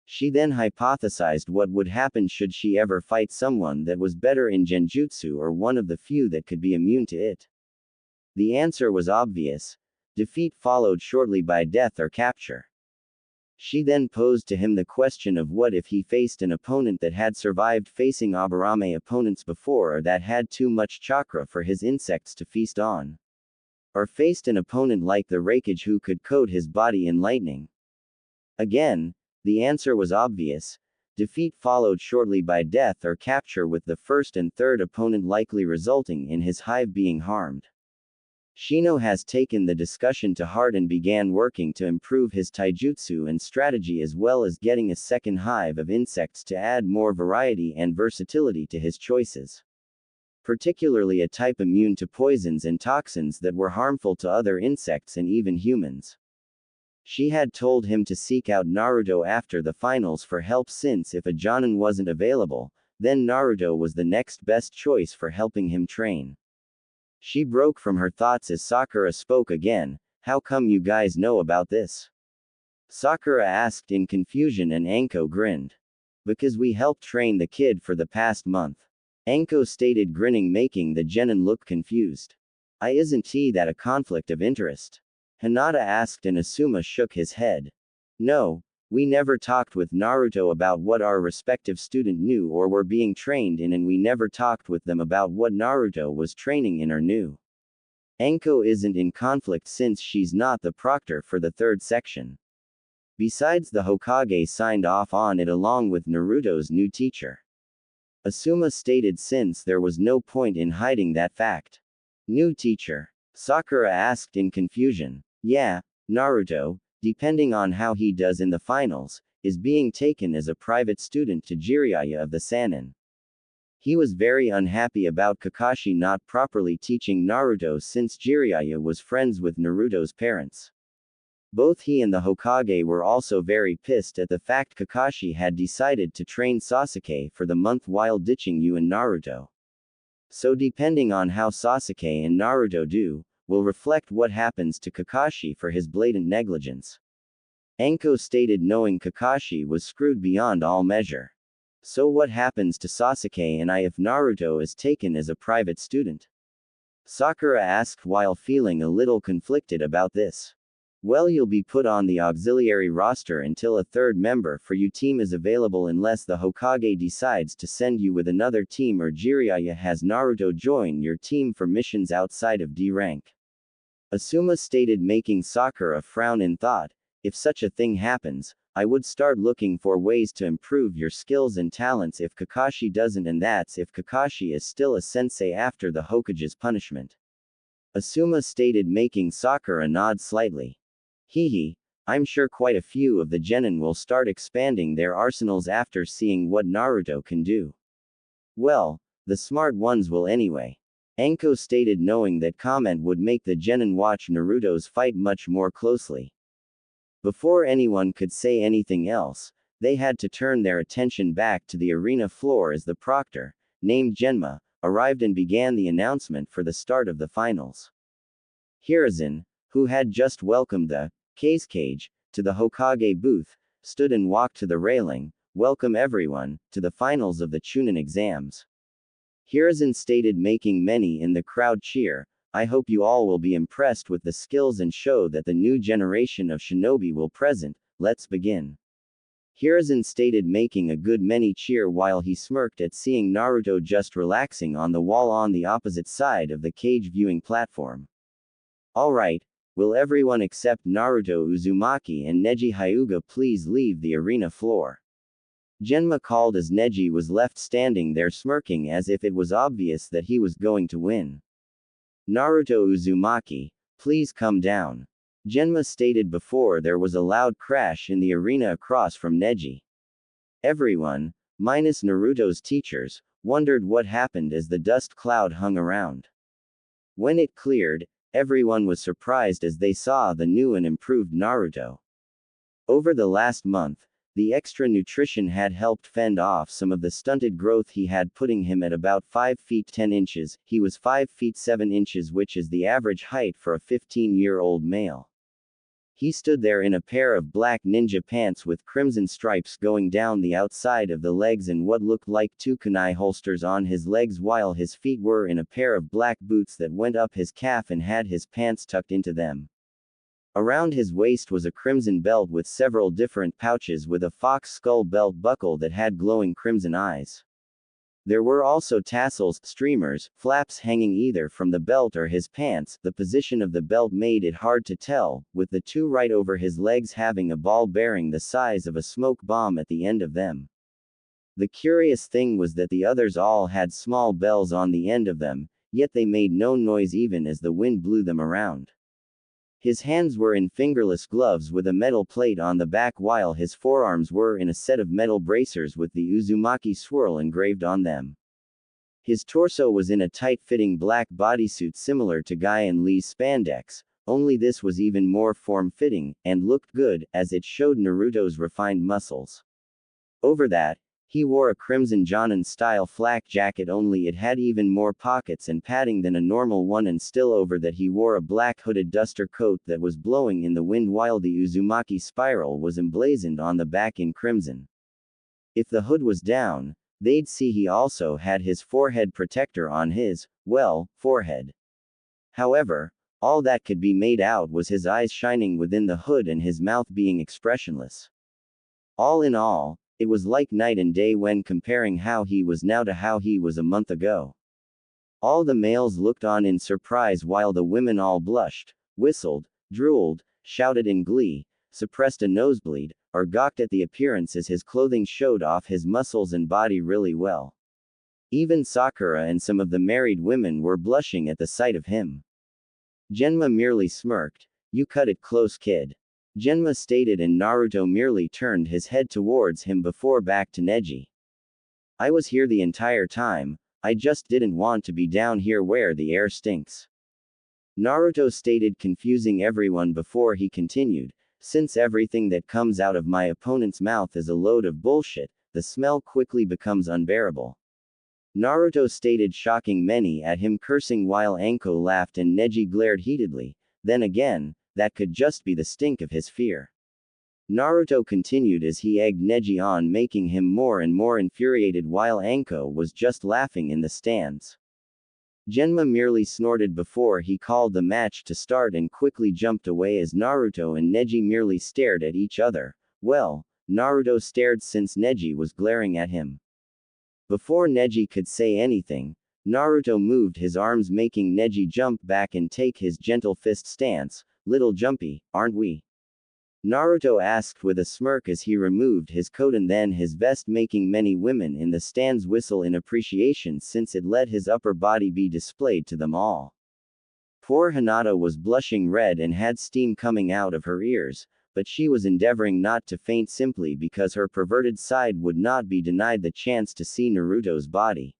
She then hypothesized what would happen should she ever fight someone that was better in genjutsu or one of the few that could be immune to it. The answer was obvious. Defeat followed shortly by death or capture. She then posed to him the question of what if he faced an opponent that had survived facing Aburame opponents before or that had too much chakra for his insects to feast on. Or faced an opponent like the Raikage who could coat his body in lightning. Again, the answer was obvious. Defeat followed shortly by death or capture with the first and third opponent likely resulting in his hive being harmed. Shino has taken the discussion to heart and began working to improve his taijutsu and strategy as well as getting a second hive of insects to add more variety and versatility to his choices. Particularly a type immune to poisons and toxins that were harmful to other insects and even humans. She had told him to seek out Naruto after the finals for help since if a Jonin wasn't available, then Naruto was the next best choice for helping him train. She broke from her thoughts as Sakura spoke again. How come you guys know about this? Sakura asked in confusion and Anko grinned. Because we helped train the kid for the past month. Anko stated grinning making the genin look confused. Isn't that a conflict of interest? Hinata asked and Asuma shook his head. No, we never talked with Naruto about what our respective student knew or were being trained in and we never talked with them about what Naruto was training in or knew. Anko isn't in conflict since she's not the proctor for the third section. Besides the Hokage signed off on it along with Naruto's new teacher. Asuma stated since there was no point in hiding that fact. New teacher? Sakura asked in confusion. Yeah, Naruto, depending on how he does in the finals, is being taken as a private student to Jiraiya of the Sannin. He was very unhappy about Kakashi not properly teaching Naruto since Jiraiya was friends with Naruto's parents. Both he and the Hokage were also very pissed at the fact Kakashi had decided to train Sasuke for the month while ditching you and Naruto. So depending on how Sasuke and Naruto do, will reflect what happens to Kakashi for his blatant negligence. Anko stated knowing Kakashi was screwed beyond all measure. So what happens to Sasuke and if Naruto is taken as a private student? Sakura asked while feeling a little conflicted about this. Well, you'll be put on the auxiliary roster until a third member for your team is available unless the Hokage decides to send you with another team or Jiraiya has Naruto join your team for missions outside of D rank. Asuma stated making Sakura frown in thought. If such a thing happens, I would start looking for ways to improve your skills and talents if Kakashi doesn't and that's if Kakashi is still a sensei after the Hokage's punishment. Asuma stated making Sakura nod slightly. Hehe, I'm sure quite a few of the genin will start expanding their arsenals after seeing what Naruto can do. Well, the smart ones will anyway. Anko stated knowing that comment would make the genin watch Naruto's fight much more closely. Before anyone could say anything else, they had to turn their attention back to the arena floor as the proctor, named Genma, arrived and began the announcement for the start of the finals. Hiruzen, who had just welcomed the cage to the Hokage booth, stood and walked to the railing. Welcome everyone to the finals of the Chunin exams. Hiruzen stated making many in the crowd cheer. I hope you all will be impressed with the skills and show that the new generation of shinobi will present. Let's begin. Hiruzen stated making a good many cheer while he smirked at seeing Naruto just relaxing on the wall on the opposite side of the cage viewing platform. Alright, will everyone except Naruto Uzumaki and Neji Hyuga please leave the arena floor? Genma called as Neji was left standing there smirking as if it was obvious that he was going to win. Naruto Uzumaki, please come down. Genma stated before there was a loud crash in the arena across from Neji. Everyone, minus Naruto's teachers, wondered what happened as the dust cloud hung around. When it cleared, everyone was surprised as they saw the new and improved Naruto. Over the last month, the extra nutrition had helped fend off some of the stunted growth he had, putting him at about 5 feet 10 inches. He was 5 feet 7 inches, which is the average height for a 15-year-old male. He stood there in a pair of black ninja pants with crimson stripes going down the outside of the legs and what looked like 2 kunai holsters on his legs, while his feet were in a pair of black boots that went up his calf and had his pants tucked into them. Around his waist was a crimson belt with several different pouches with a fox skull belt buckle that had glowing crimson eyes. There were also tassels, streamers, flaps hanging either from the belt or his pants. The position of the belt made it hard to tell, with the 2 right over his legs having a ball bearing the size of a smoke bomb at the end of them. The curious thing was that the others all had small bells on the end of them, yet they made no noise even as the wind blew them around. His hands were in fingerless gloves with a metal plate on the back, while his forearms were in a set of metal bracers with the Uzumaki swirl engraved on them. His torso was in a tight-fitting black bodysuit similar to Guy and Lee's spandex, only this was even more form-fitting, and looked good, as it showed Naruto's refined muscles. Over that, he wore a crimson Jonin-style flak jacket, only it had even more pockets and padding than a normal one, and still over that he wore a black hooded duster coat that was blowing in the wind, while the Uzumaki spiral was emblazoned on the back in crimson. If the hood was down, they'd see he also had his forehead protector on his, well, forehead. However, all that could be made out was his eyes shining within the hood and his mouth being expressionless. All in all, it was like night and day when comparing how he was now to how he was a month ago. All the males looked on in surprise while the women all blushed, whistled, drooled, shouted in glee, suppressed a nosebleed, or gawked at the appearance as his clothing showed off his muscles and body really well. Even Sakura and some of the married women were blushing at the sight of him. Genma merely smirked. "You cut it close, kid," Genma stated, and Naruto merely turned his head towards him before back to Neji. "I was here the entire time, I just didn't want to be down here where the air stinks," Naruto stated, confusing everyone before he continued, "Since everything that comes out of my opponent's mouth is a load of bullshit, the smell quickly becomes unbearable," Naruto stated, shocking many at him cursing while Anko laughed and Neji glared heatedly. Then again, that could just be the stink of his fear. Naruto continued as he egged Neji on, making him more and more infuriated while Anko was just laughing in the stands. Genma merely snorted before he called the match to start and quickly jumped away as Naruto and Neji merely stared at each other. Well, Naruto stared since Neji was glaring at him. Before Neji could say anything, Naruto moved his arms, making Neji jump back and take his gentle fist stance. "Little jumpy, aren't we?" Naruto asked with a smirk as he removed his coat and then his vest, making many women in the stands whistle in appreciation since it let his upper body be displayed to them all. Poor Hinata was blushing red and had steam coming out of her ears, but she was endeavoring not to faint simply because her perverted side would not be denied the chance to see Naruto's body.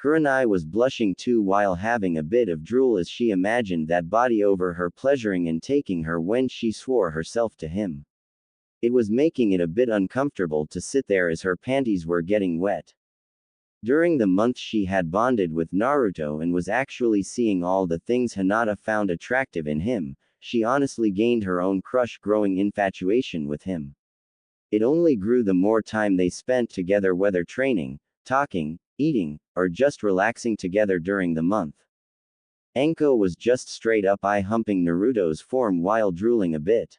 Kurenai was blushing too while having a bit of drool as she imagined that body over her, pleasuring and taking her when she swore herself to him. It was making it a bit uncomfortable to sit there as her panties were getting wet. During the month she had bonded with Naruto and was actually seeing all the things Hinata found attractive in him. She honestly gained her own crush, growing infatuation with him. It only grew the more time they spent together, whether training, talking, eating, or just relaxing together during the month. Anko was just straight up eye-humping Naruto's form while drooling a bit.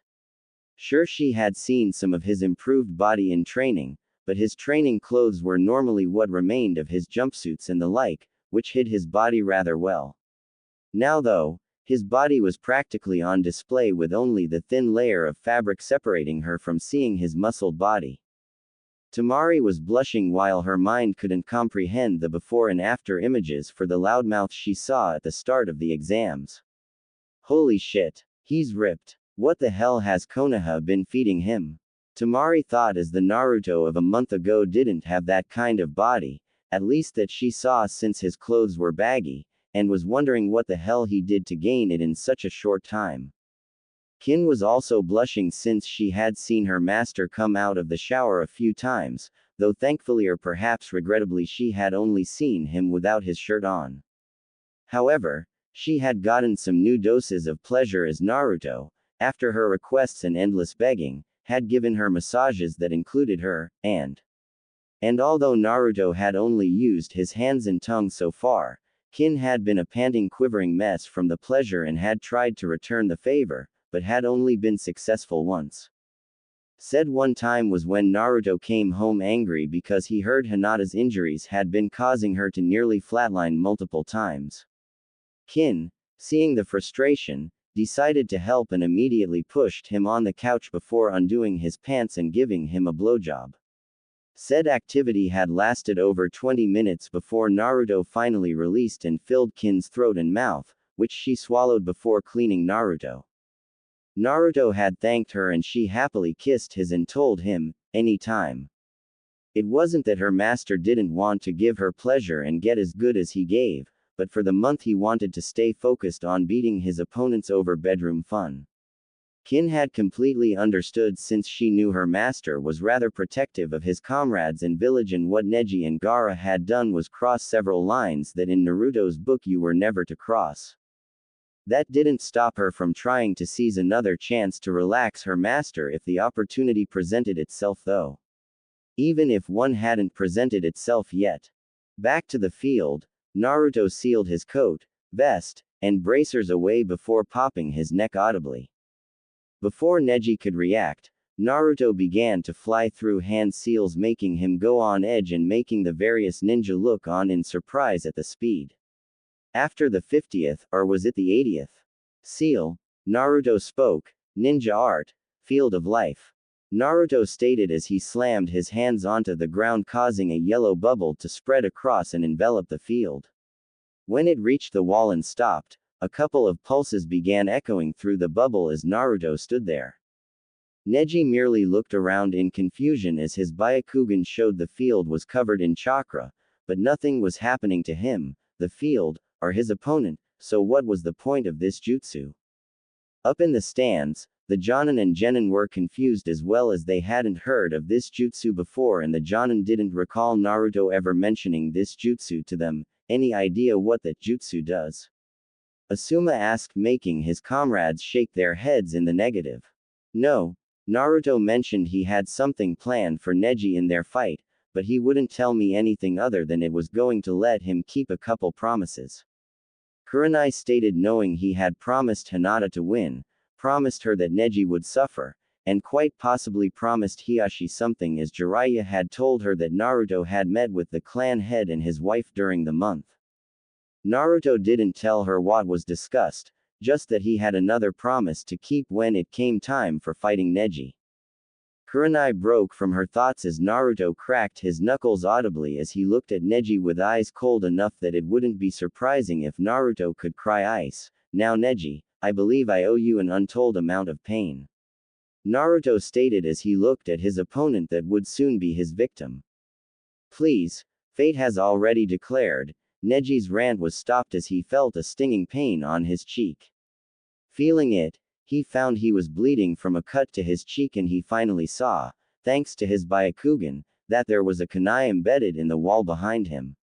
Sure, she had seen some of his improved body in training, but his training clothes were normally what remained of his jumpsuits and the like, which hid his body rather well. Now though, his body was practically on display with only the thin layer of fabric separating her from seeing his muscled body. Temari was blushing while her mind couldn't comprehend the before and after images for the loudmouth she saw at the start of the exams. Holy shit. He's ripped. What the hell has Konoha been feeding him? Temari thought as the Naruto of a month ago didn't have that kind of body, at least that she saw since his clothes were baggy, and was wondering what the hell he did to gain it in such a short time. Kin was also blushing since she had seen her master come out of the shower a few times, though thankfully or perhaps regrettably she had only seen him without his shirt on. However, she had gotten some new doses of pleasure as Naruto, after her requests and endless begging, had given her massages that included her, and although Naruto had only used his hands and tongue so far, Kin had been a panting quivering mess from the pleasure and had tried to return the favor, but had only been successful once. Said one time was when Naruto came home angry because he heard Hinata's injuries had been causing her to nearly flatline multiple times. Kin, seeing the frustration, decided to help and immediately pushed him on the couch before undoing his pants and giving him a blowjob. Said activity had lasted over 20 minutes before Naruto finally released and filled Kin's throat and mouth, which she swallowed before cleaning Naruto. Naruto had thanked her and she happily kissed his and told him, anytime. It wasn't that her master didn't want to give her pleasure and get as good as he gave, but for the month he wanted to stay focused on beating his opponents over bedroom fun. Kin had completely understood since she knew her master was rather protective of his comrades in village and what Neji and Gaara had done was cross several lines that in Naruto's book you were never to cross. That didn't stop her from trying to seize another chance to relax her master if the opportunity presented itself though. Even if one hadn't presented itself yet. Back to the field, Naruto sealed his coat, vest, and bracers away before popping his neck audibly. Before Neji could react, Naruto began to fly through hand seals making him go on edge and making the various ninja look on in surprise at the speed. After the 50th, or was it the 80th? Seal, Naruto spoke, ninja art, field of life. Naruto stated as he slammed his hands onto the ground causing a yellow bubble to spread across and envelop the field. When it reached the wall and stopped, a couple of pulses began echoing through the bubble as Naruto stood there. Neji merely looked around in confusion as his Byakugan showed the field was covered in chakra, but nothing was happening to him, the field, or his opponent, so what was the point of this jutsu? Up in the stands, the Jonin and Genin were confused as well as they hadn't heard of this jutsu before and the Jonin didn't recall Naruto ever mentioning this jutsu to them. Any idea what that jutsu does? Asuma asked, making his comrades shake their heads in the negative. No, Naruto mentioned he had something planned for Neji in their fight, but he wouldn't tell me anything other than it was going to let him keep a couple promises. Kurenai stated knowing he had promised Hinata to win, promised her that Neji would suffer, and quite possibly promised Hiashi something as Jiraiya had told her that Naruto had met with the clan head and his wife during the month. Naruto didn't tell her what was discussed, just that he had another promise to keep when it came time for fighting Neji. Kurenai broke from her thoughts as Naruto cracked his knuckles audibly as he looked at Neji with eyes cold enough that it wouldn't be surprising if Naruto could cry ice. Now Neji, I believe I owe you an untold amount of pain. Naruto stated as he looked at his opponent that would soon be his victim. Please, fate has already declared. Neji's rant was stopped as he felt a stinging pain on his cheek. Feeling it, he found he was bleeding from a cut to his cheek and he finally saw, thanks to his Byakugan, that there was a kunai embedded in the wall behind him.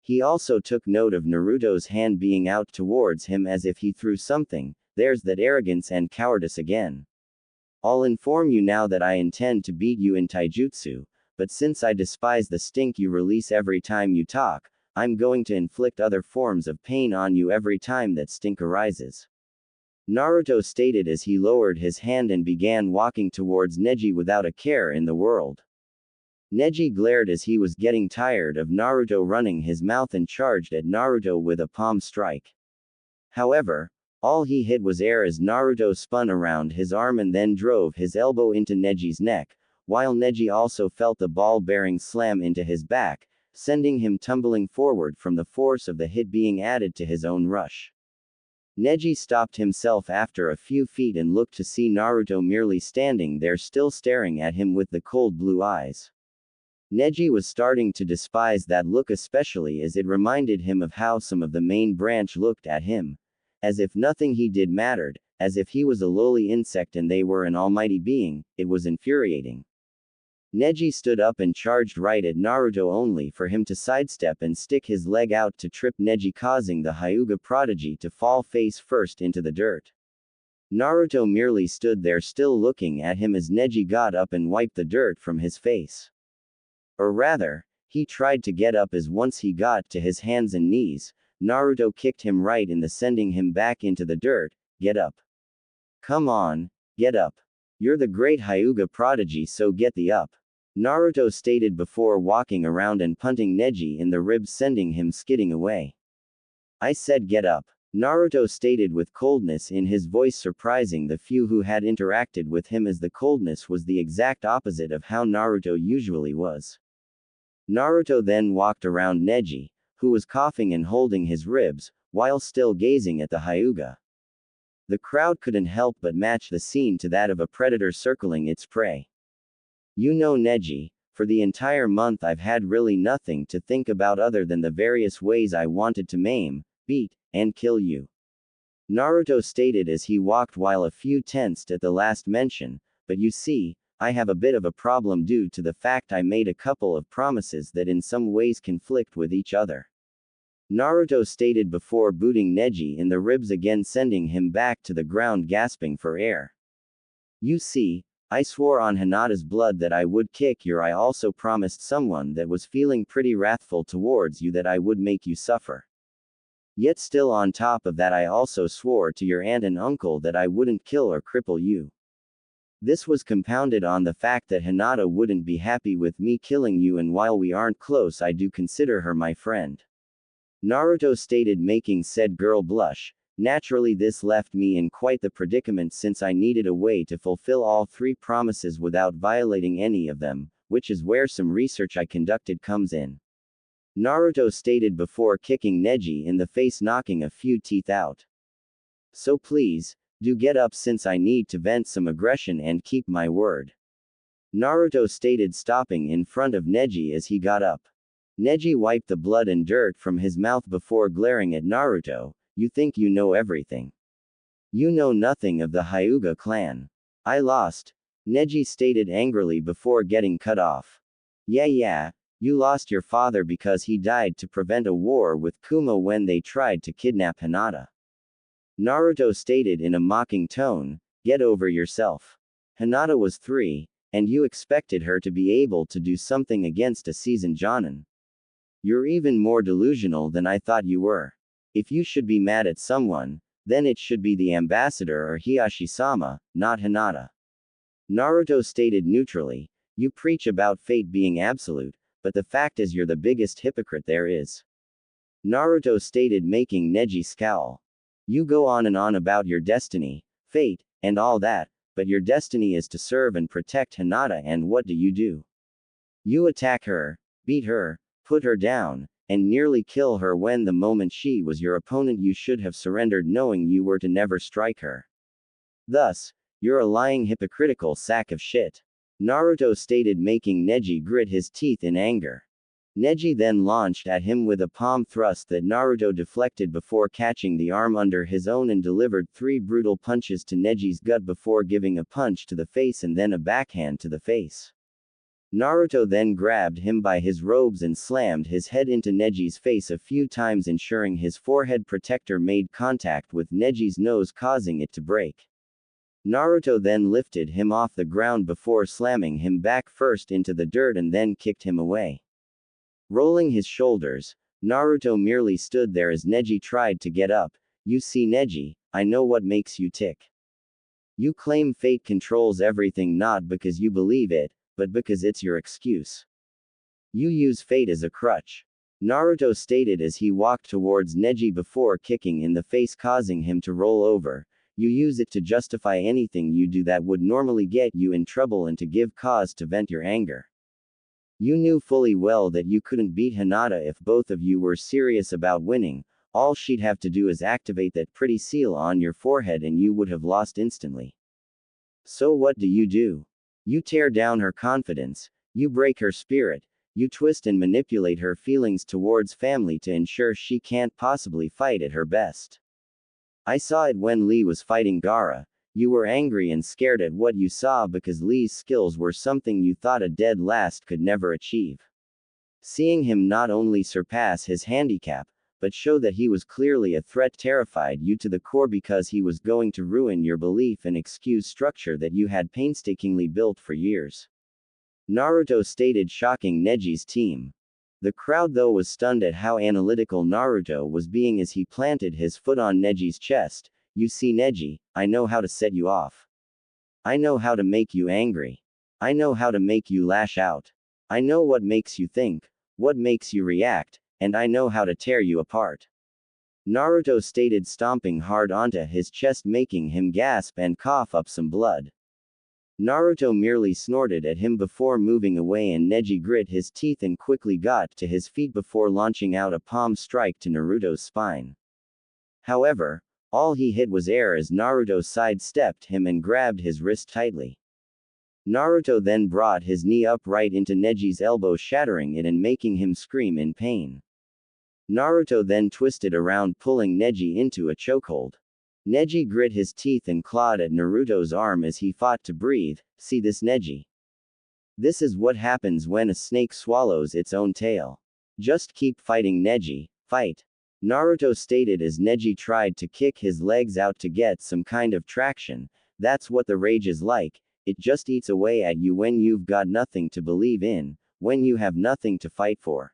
He also took note of Naruto's hand being out towards him as if he threw something. There's that arrogance and cowardice again. I'll inform you now that I intend to beat you in taijutsu, but since I despise the stink you release every time you talk, I'm going to inflict other forms of pain on you every time that stink arises. Naruto stated as he lowered his hand and began walking towards Neji without a care in the world. Neji glared as he was getting tired of Naruto running his mouth and charged at Naruto with a palm strike. However, all he hit was air as Naruto spun around his arm and then drove his elbow into Neji's neck, while Neji also felt the ball-bearing slam into his back, sending him tumbling forward from the force of the hit being added to his own rush. Neji stopped himself after a few feet and looked to see Naruto merely standing there still staring at him with the cold blue eyes. Neji was starting to despise that look, especially as it reminded him of how some of the main branch looked at him. As if nothing he did mattered, as if he was a lowly insect and they were an almighty being. It was infuriating. Neji stood up and charged right at Naruto, only for him to sidestep and stick his leg out to trip Neji, causing the Hyuga prodigy to fall face first into the dirt. Naruto merely stood there still looking at him as Neji got up and wiped the dirt from his face. Or rather, he tried to get up, as once he got to his hands and knees, Naruto kicked him right in the, sending him back into the dirt. Get up. Come on, get up. You're the great Hyuga prodigy, so get the up. Naruto stated before walking around and punting Neji in the ribs, sending him skidding away. I said get up. Naruto stated with coldness in his voice, surprising the few who had interacted with him, as the coldness was the exact opposite of how Naruto usually was. Naruto then walked around Neji, who was coughing and holding his ribs, while still gazing at the Hyuga. The crowd couldn't help but match the scene to that of a predator circling its prey. You know, Neji, for the entire month I've had really nothing to think about other than the various ways I wanted to maim, beat, and kill you. Naruto stated as he walked, while a few tensed at the last mention, but you see, I have a bit of a problem due to the fact I made a couple of promises that in some ways conflict with each other. Naruto stated before booting Neji in the ribs again, sending him back to the ground gasping for air. You see, I swore on Hinata's blood that I would kick your. I also promised someone that was feeling pretty wrathful towards you that I would make you suffer. Yet still on top of that I also swore to your aunt and uncle that I wouldn't kill or cripple you. This was compounded on the fact that Hinata wouldn't be happy with me killing you, and while we aren't close I do consider her my friend. Naruto stated, making said girl blush. Naturally this left me in quite the predicament, since I needed a way to fulfill all three promises without violating any of them, which is where some research I conducted comes in. Naruto stated before kicking Neji in the face, knocking a few teeth out. So please, do get up, since I need to vent some aggression and keep my word. Naruto stated, stopping in front of Neji as he got up. Neji wiped the blood and dirt from his mouth before glaring at Naruto. You think you know everything. You know nothing of the Hyuga clan. I lost. Neji stated angrily before getting cut off. Yeah, you lost your father because he died to prevent a war with Kuma when they tried to kidnap Hinata. Naruto stated in a mocking tone, get over yourself. Hinata was 3, and you expected her to be able to do something against a seasoned jonin. You're even more delusional than I thought you were. If you should be mad at someone, then it should be the ambassador or Hiashi-sama, not Hinata. Naruto stated neutrally, you preach about fate being absolute, but the fact is you're the biggest hypocrite there is. Naruto stated, making Neji scowl. You go on and on about your destiny, fate, and all that, but your destiny is to serve and protect Hinata, and what do? You attack her, beat her, put her down, and nearly kill her when the moment she was your opponent you should have surrendered, knowing you were to never strike her. Thus, you're a lying hypocritical sack of shit. Naruto stated, making Neji grit his teeth in anger. Neji then launched at him with a palm thrust that Naruto deflected before catching the arm under his own and delivered 3 brutal punches to Neji's gut before giving a punch to the face and then a backhand to the face. Naruto then grabbed him by his robes and slammed his head into Neji's face a few times, ensuring his forehead protector made contact with Neji's nose, causing it to break. Naruto then lifted him off the ground before slamming him back first into the dirt and then kicked him away. Rolling his shoulders, Naruto merely stood there as Neji tried to get up. You see, Neji, I know what makes you tick. You claim fate controls everything not because you believe it, but because it's your excuse. You use fate as a crutch. Naruto stated as he walked towards Neji before kicking in the face, causing him to roll over. you use it to justify anything you do that would normally get you in trouble and to give cause to vent your anger. You knew fully well that you couldn't beat Hinata if both of you were serious about winning. All she'd have to do is activate that pretty seal on your forehead and you would have lost instantly. So what do? You tear down her confidence, you break her spirit, you twist and manipulate her feelings towards family to ensure she can't possibly fight at her best. I saw it when Lee was fighting Gaara. You were angry and scared at what you saw because Lee's skills were something you thought a dead last could never achieve. Seeing him not only surpass his handicap, but show that he was clearly a threat terrified you to the core because he was going to ruin your belief and excuse structure that you had painstakingly built for years. Naruto stated, shocking Neji's team. The crowd though was stunned at how analytical Naruto was being as he planted his foot on Neji's chest. You see Neji, I know how to set you off. I know how to make you angry. I know how to make you lash out. I know what makes you think, what makes you react, and I know how to tear you apart. Naruto stated, stomping hard onto his chest, making him gasp and cough up some blood. Naruto merely snorted at him before moving away, and Neji grit his teeth and quickly got to his feet before launching out a palm strike to Naruto's spine. However, all he hit was air as Naruto sidestepped him and grabbed his wrist tightly. Naruto then brought his knee up right into Neji's elbow, shattering it and making him scream in pain. Naruto then twisted around, pulling Neji into a chokehold. Neji grit his teeth and clawed at Naruto's arm as he fought to breathe. See this, Neji? This is what happens when a snake swallows its own tail. Just keep fighting, Neji, fight. Naruto stated as Neji tried to kick his legs out to get some kind of traction. That's what the rage is like, it just eats away at you when you've got nothing to believe in, when you have nothing to fight for.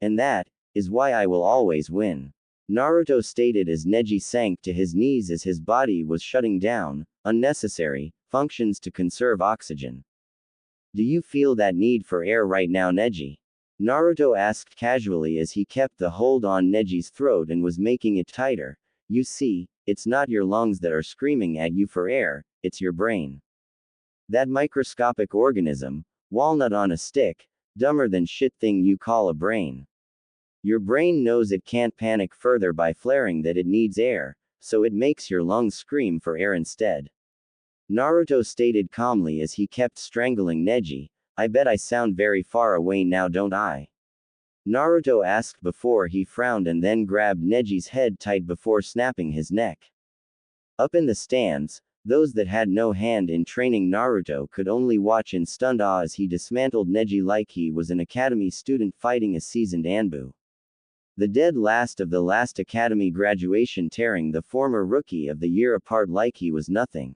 And that is why I will always win. Naruto stated as Neji sank to his knees as his body was shutting down unnecessary functions to conserve oxygen. Do you feel that need for air right now, Neji? Naruto asked casually as he kept the hold on Neji's throat and was making it tighter. You see, it's not your lungs that are screaming at you for air, it's your brain. That microscopic organism, walnut on a stick, dumber than shit thing you call a brain. Your brain knows it can't panic further by flaring that it needs air, so it makes your lungs scream for air instead. Naruto stated calmly as he kept strangling Neji. I bet I sound very far away now, don't I? Naruto asked before he frowned and then grabbed Neji's head tight before snapping his neck. Up in the stands, those that had no hand in training Naruto could only watch in stunned awe as he dismantled Neji like he was an academy student fighting a seasoned Anbu. The dead last of the last academy graduation, tearing the former rookie of the year apart like he was nothing.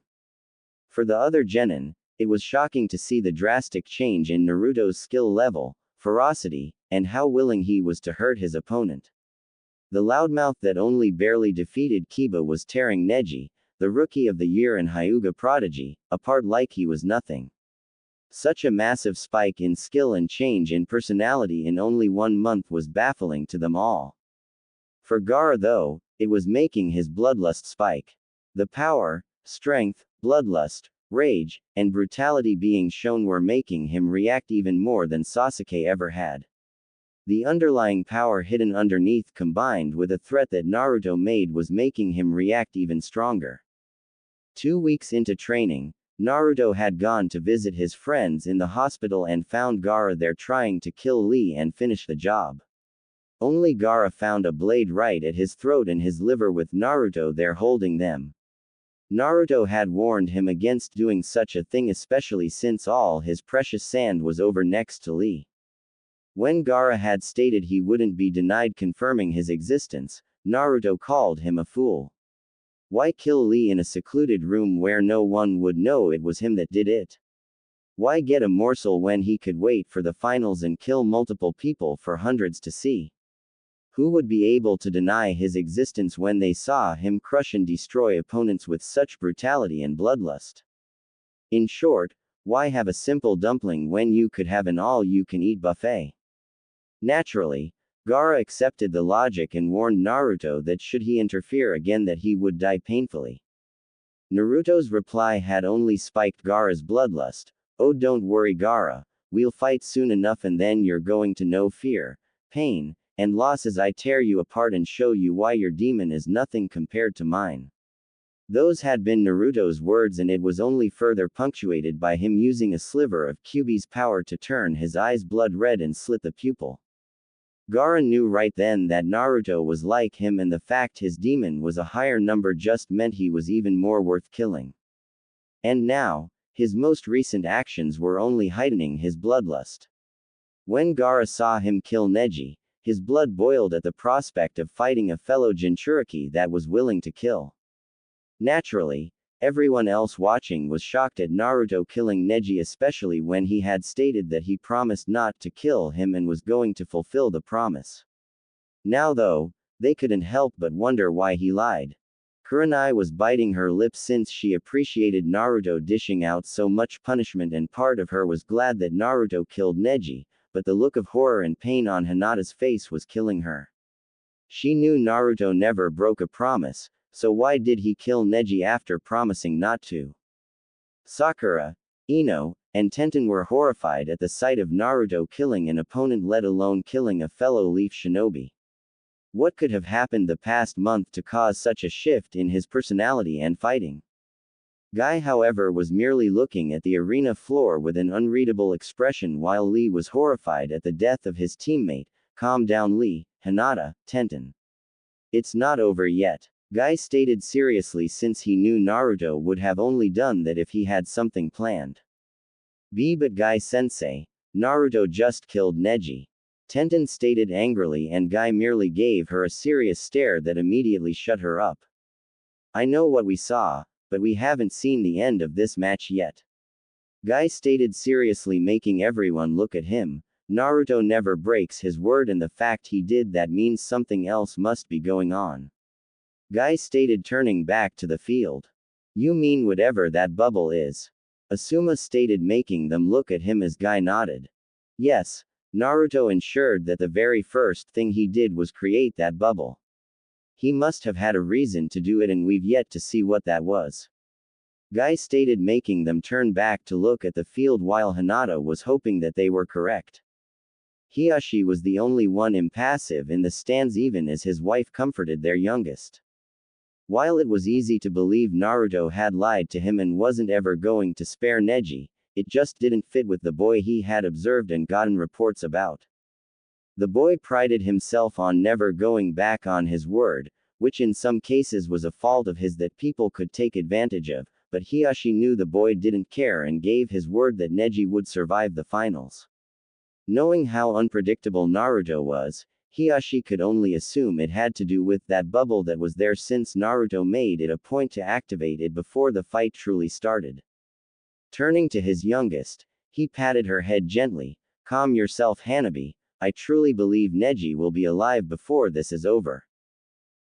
For the other genin, it was shocking to see the drastic change in Naruto's skill level, ferocity, and how willing he was to hurt his opponent. The loudmouth that only barely defeated Kiba was tearing Neji, the rookie of the year and Hyuga prodigy, apart like he was nothing. Such a massive spike in skill and change in personality in only 1 month was baffling to them all. For Gaara though, it was making his bloodlust spike. The power, strength, bloodlust, rage, and brutality being shown were making him react even more than Sasuke ever had. The underlying power hidden underneath combined with a threat that Naruto made was making him react even stronger. 2 weeks into training, Naruto had gone to visit his friends in the hospital and found Gaara there trying to kill Lee and finish the job. Only Gaara found a blade right at his throat and his liver with Naruto there holding them. Naruto had warned him against doing such a thing, especially since all his precious sand was over next to Lee. When Gaara had stated he wouldn't be denied confirming his existence, Naruto called him a fool. Why kill Lee in a secluded room where no one would know it was him that did it? Why get a morsel when he could wait for the finals and kill multiple people for hundreds to see? Who would be able to deny his existence when they saw him crush and destroy opponents with such brutality and bloodlust? In short, why have a simple dumpling when you could have an all-you-can-eat buffet? Naturally, Gaara accepted the logic and warned Naruto that should he interfere again that he would die painfully. Naruto's reply had only spiked Gaara's bloodlust. Oh, don't worry, Gaara. We'll fight soon enough and then you're going to know fear, pain, and loss as I tear you apart and show you why your demon is nothing compared to mine. Those had been Naruto's words, and it was only further punctuated by him using a sliver of Kyuubi's power to turn his eyes blood red and slit the pupil. Gaara knew right then that Naruto was like him, and the fact his demon was a higher number just meant he was even more worth killing. And now, his most recent actions were only heightening his bloodlust. When Gaara saw him kill Neji, his blood boiled at the prospect of fighting a fellow Jinchuriki that was willing to kill. Naturally, everyone else watching was shocked at Naruto killing Neji, especially when he had stated that he promised not to kill him and was going to fulfill the promise. Now though, they couldn't help but wonder why he lied. Kurenai was biting her lips since she appreciated Naruto dishing out so much punishment, and part of her was glad that Naruto killed Neji, but the look of horror and pain on Hinata's face was killing her. She knew Naruto never broke a promise, so why did he kill Neji after promising not to? Sakura, Ino, and Tenten were horrified at the sight of Naruto killing an opponent, let alone killing a fellow Leaf Shinobi. What could have happened the past month to cause such a shift in his personality and fighting? Guy, however, was merely looking at the arena floor with an unreadable expression while Lee was horrified at the death of his teammate. Calm down, Lee, Hinata, Tenten. It's not over yet, Guy stated seriously, since he knew Naruto would have only done that if he had something planned. But Guy-sensei, Naruto just killed Neji, Tenten stated angrily, and Guy merely gave her a serious stare that immediately shut her up. I know what we saw, but we haven't seen the end of this match yet, Guy stated seriously, making everyone look at him. Naruto never breaks his word, and the fact he did that means something else must be going on, Guy stated, turning back to the field. You mean whatever that bubble is? Asuma stated, making them look at him as Guy nodded. Yes, Naruto ensured that the very first thing he did was create that bubble. He must have had a reason to do it, and we've yet to see what that was, Guy stated, making them turn back to look at the field while Hinata was hoping that they were correct. Hiashi was the only one impassive in the stands, even as his wife comforted their youngest. While it was easy to believe Naruto had lied to him and wasn't ever going to spare Neji, it just didn't fit with the boy he had observed and gotten reports about. The boy prided himself on never going back on his word, which in some cases was a fault of his that people could take advantage of, but Hiashi knew the boy didn't care and gave his word that Neji would survive the finals. Knowing how unpredictable Naruto was, Hiashi could only assume it had to do with that bubble that was there, since Naruto made it a point to activate it before the fight truly started. Turning to his youngest, he patted her head gently. Calm yourself, Hanabi. I truly believe Neji will be alive before this is over,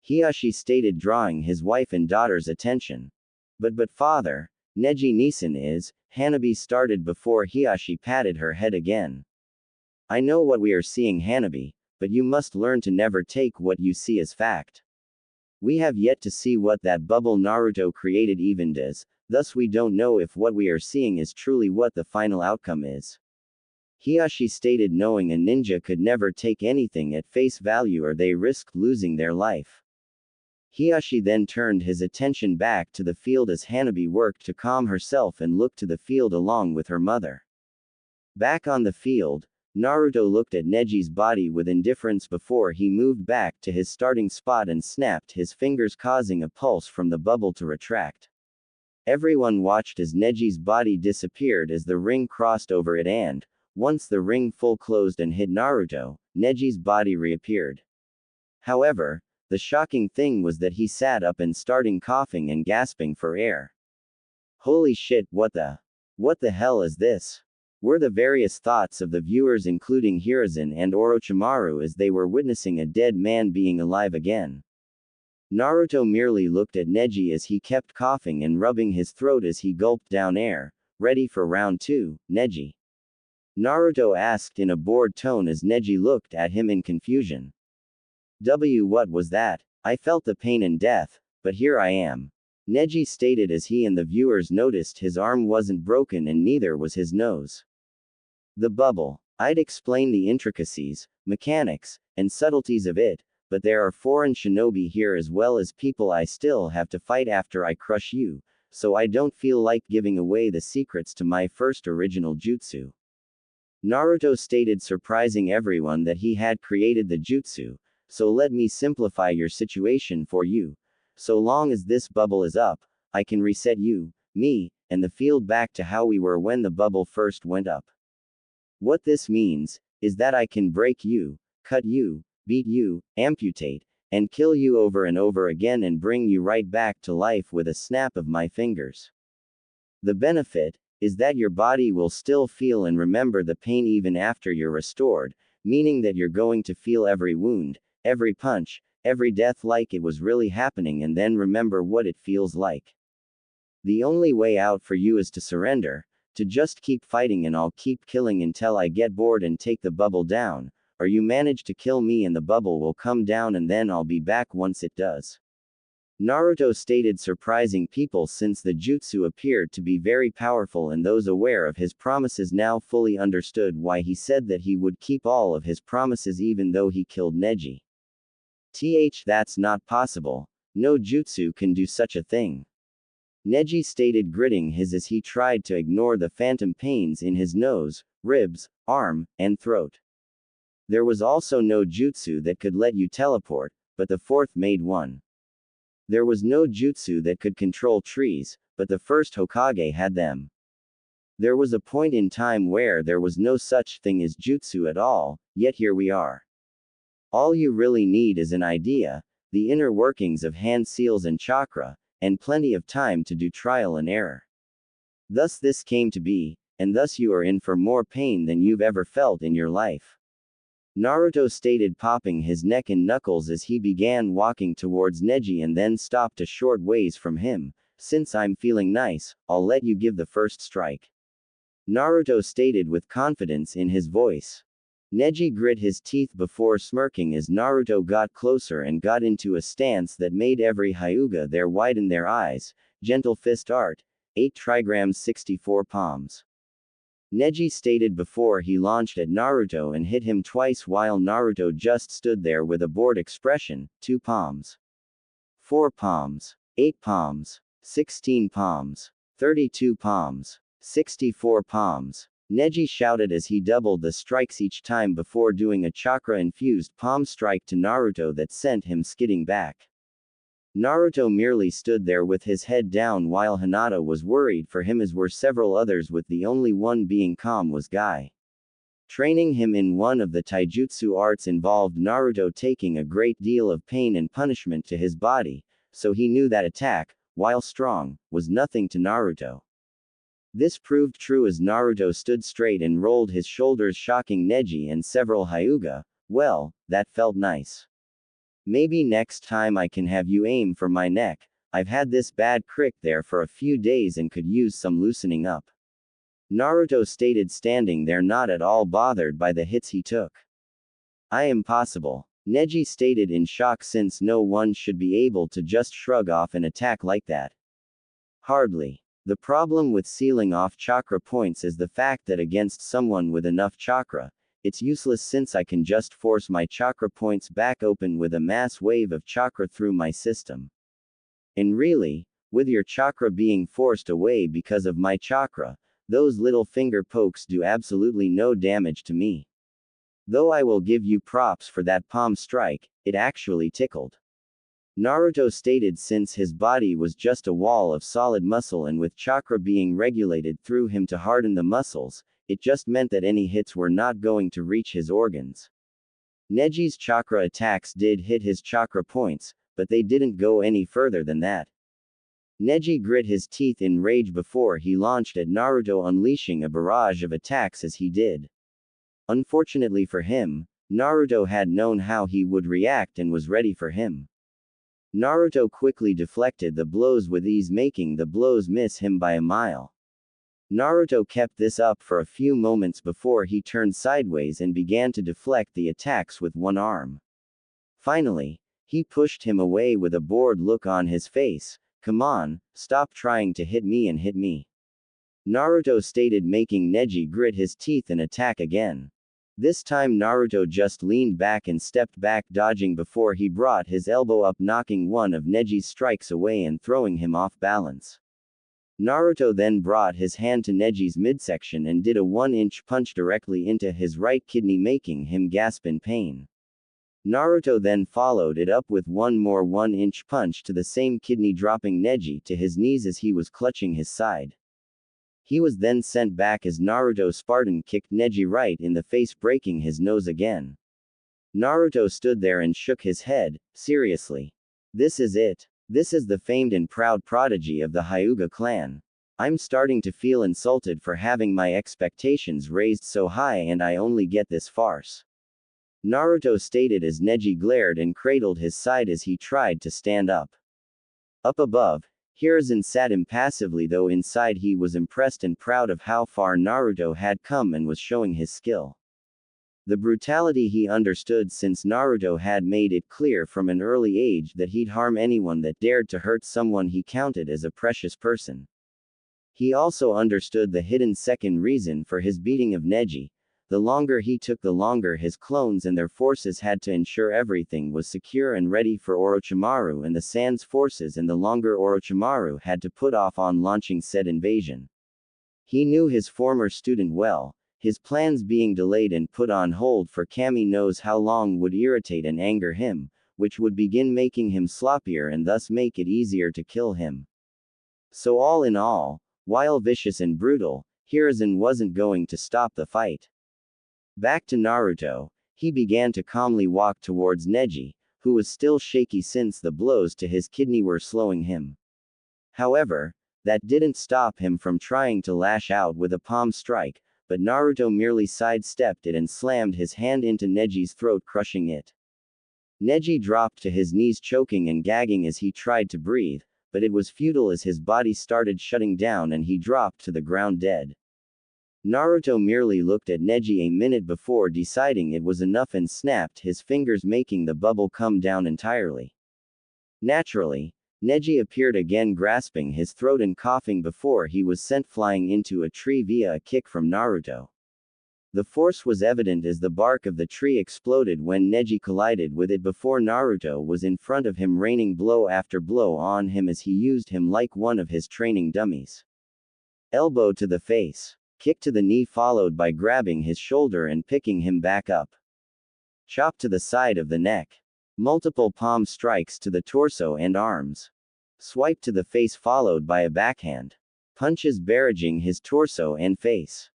Hiashi stated, drawing his wife and daughter's attention. But father, Neji Nisan is, Hanabi started before Hiashi patted her head again. I know what we are seeing, Hanabi, but you must learn to never take what you see as fact. We have yet to see what that bubble Naruto created even does, thus we don't know if what we are seeing is truly what the final outcome is, Hiashi stated, knowing a ninja could never take anything at face value or they risked losing their life. Hiashi then turned his attention back to the field as Hanabi worked to calm herself and looked to the field along with her mother. Back on the field, Naruto looked at Neji's body with indifference before he moved back to his starting spot and snapped his fingers, causing a pulse from the bubble to retract. Everyone watched as Neji's body disappeared as the ring crossed over it, and, once the ring full closed and hit Naruto, Neji's body reappeared. However, the shocking thing was that he sat up and started coughing and gasping for air. Holy shit, what the hell is this? Were the various thoughts of the viewers, including Hiruzen and Orochimaru, as they were witnessing a dead man being alive again. Naruto merely looked at Neji as he kept coughing and rubbing his throat as he gulped down air. Ready for round 2, Neji? Naruto asked in a bored tone as Neji looked at him in confusion. What was that? I felt the pain and death, but here I am. Neji stated as he and the viewers noticed his arm wasn't broken and neither was his nose. The bubble. I'd explain the intricacies, mechanics, and subtleties of it, but there are foreign shinobi here as well as people I still have to fight after I crush you, so I don't feel like giving away the secrets to my first original jutsu. Naruto stated, surprising everyone that he had created the jutsu, so let me simplify your situation for you. So long as this bubble is up, I can reset you, me, and the field back to how we were when the bubble first went up. What this means, is that I can break you, cut you, beat you, amputate, and kill you over and over again and bring you right back to life with a snap of my fingers. The benefit, is that your body will still feel and remember the pain even after you're restored, meaning that you're going to feel every wound, every punch, every death like it was really happening and then remember what it feels like. The only way out for you is to surrender, to just keep fighting and I'll keep killing until I get bored and take the bubble down, or you manage to kill me and the bubble will come down and then I'll be back once it does. Naruto stated, surprising people since the jutsu appeared to be very powerful and those aware of his promises now fully understood why he said that he would keep all of his promises even though he killed Neji. That's not possible. No jutsu can do such a thing. Neji stated, gritting his as he tried to ignore the phantom pains in his nose, ribs, arm, and throat. There was also no jutsu that could let you teleport, but the fourth made one. There was no jutsu that could control trees, but the first Hokage had them. There was a point in time where there was no such thing as jutsu at all, yet here we are. All you really need is an idea, the inner workings of hand seals and chakra, and plenty of time to do trial and error. Thus this came to be, and thus you are in for more pain than you've ever felt in your life. Naruto stated, popping his neck and knuckles as he began walking towards Neji and then stopped a short ways from him. Since I'm feeling nice, I'll let you give the first strike. Naruto stated with confidence in his voice. Neji grit his teeth before smirking as Naruto got closer and got into a stance that made every Hyuga there widen their eyes. Gentle fist art, 8 trigrams 64 palms. Neji stated before he launched at Naruto and hit him twice while Naruto just stood there with a bored expression. 2 palms. 4 palms. 8 palms. 16 palms. 32 palms. 64 palms. Neji shouted as he doubled the strikes each time before doing a chakra-infused palm strike to Naruto that sent him skidding back. Naruto merely stood there with his head down while Hinata was worried for him, as were several others, with the only one being calm was Guy. Training him in one of the taijutsu arts involved Naruto taking a great deal of pain and punishment to his body, so he knew that attack, while strong, was nothing to Naruto. This proved true as Naruto stood straight and rolled his shoulders, shocking Neji and several Hyuga. Well, that felt nice. Maybe next time I can have you aim for my neck. I've had this bad crick there for a few days and could use some loosening up. Naruto stated, standing there not at all bothered by the hits he took. Impossible. Neji stated in shock, since no one should be able to just shrug off an attack like that. Hardly. The problem with sealing off chakra points is the fact that against someone with enough chakra, it's useless, since I can just force my chakra points back open with a mass wave of chakra through my system. And really, with your chakra being forced away because of my chakra, those little finger pokes do absolutely no damage to me. Though I will give you props for that palm strike, it actually tickled. Naruto stated, since his body was just a wall of solid muscle and with chakra being regulated through him to harden the muscles, it just meant that any hits were not going to reach his organs. Neji's chakra attacks did hit his chakra points, but they didn't go any further than that. Neji grit his teeth in rage before he launched at Naruto, unleashing a barrage of attacks as he did. Unfortunately for him, Naruto had known how he would react and was ready for him. Naruto quickly deflected the blows with ease, making the blows miss him by a mile. Naruto kept this up for a few moments before he turned sideways and began to deflect the attacks with one arm. Finally, he pushed him away with a bored look on his face, Come on, stop trying to hit me and hit me. Naruto stated, making Neji grit his teeth and attack again. This time Naruto just leaned back and stepped back, dodging before he brought his elbow up, knocking one of Neji's strikes away and throwing him off balance. Naruto then brought his hand to Neji's midsection and did a 1-inch punch directly into his right kidney, making him gasp in pain. Naruto then followed it up with one more 1-inch punch to the same kidney, dropping Neji to his knees as he was clutching his side. He was then sent back as Naruto Spartan kicked Neji right in the face, breaking his nose again. Naruto stood there and shook his head. Seriously? This is it? This is the famed and proud prodigy of the Hyuga clan. I'm starting to feel insulted for having my expectations raised so high and I only get this farce. Naruto stated as Neji glared and cradled his side as he tried to stand up. Up above, Hiruzen sat impassively, though inside he was impressed and proud of how far Naruto had come and was showing his skill. The brutality he understood, since Naruto had made it clear from an early age that he'd harm anyone that dared to hurt someone he counted as a precious person. He also understood the hidden second reason for his beating of Neji. The longer he took, the longer his clones and their forces had to ensure everything was secure and ready for Orochimaru and the Sans forces, and the longer Orochimaru had to put off on launching said invasion. He knew his former student well. His plans being delayed and put on hold for Kami knows how long would irritate and anger him, which would begin making him sloppier and thus make it easier to kill him. So all in all, while vicious and brutal, Hiruzen wasn't going to stop the fight. Back to Naruto, he began to calmly walk towards Neji, who was still shaky since the blows to his kidney were slowing him. However, that didn't stop him from trying to lash out with a palm strike, but Naruto merely sidestepped it and slammed his hand into Neji's throat, crushing it. Neji dropped to his knees, choking and gagging as he tried to breathe, but it was futile as his body started shutting down and he dropped to the ground dead. Naruto merely looked at Neji a minute before deciding it was enough and snapped his fingers, making the bubble come down entirely. Naturally, Neji appeared again, grasping his throat and coughing before he was sent flying into a tree via a kick from Naruto. The force was evident as the bark of the tree exploded when Neji collided with it before Naruto was in front of him, raining blow after blow on him as he used him like one of his training dummies. Elbow to the face. Kick to the knee, followed by grabbing his shoulder and picking him back up. Chop to the side of the neck. Multiple palm strikes to the torso and arms. Swipe to the face, followed by a backhand. Punches barraging his torso and face.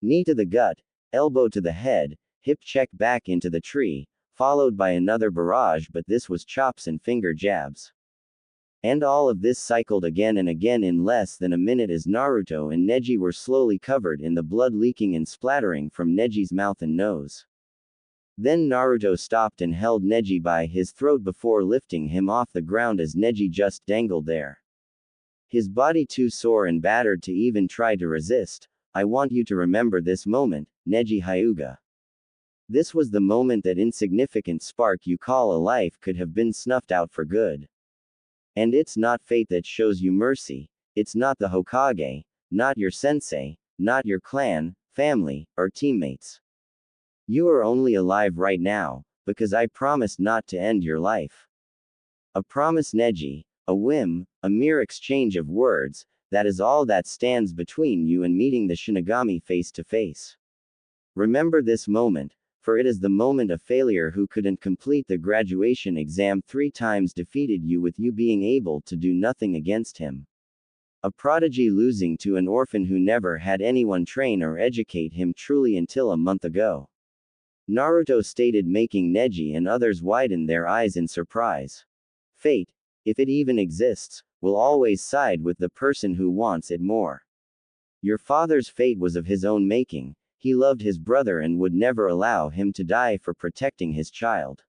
Knee to the gut, elbow to the head, hip check back into the tree, followed by another barrage, but this was chops and finger jabs. And all of this cycled again and again in less than a minute as Naruto and Neji were slowly covered in the blood, leaking and splattering from Neji's mouth and nose. Then Naruto stopped and held Neji by his throat before lifting him off the ground as Neji just dangled there. His body too sore and battered to even try to resist. I want you to remember this moment, Neji Hyuga. This was the moment that insignificant spark you call a life could have been snuffed out for good. And it's not fate that shows you mercy, it's not the Hokage, not your sensei, not your clan, family, or teammates. You are only alive right now, because I promised not to end your life. A promise, Neji, a whim, a mere exchange of words, that is all that stands between you and meeting the Shinigami face to face. Remember this moment, for it is the moment a failure who couldn't complete the graduation exam 3 times defeated you, with you being able to do nothing against him. A prodigy losing to an orphan who never had anyone train or educate him truly until a month ago. Naruto stated, making Neji and others widen their eyes in surprise. Fate, if it even exists, will always side with the person who wants it more. Your father's fate was of his own making. He loved his brother and would never allow him to die for protecting his child.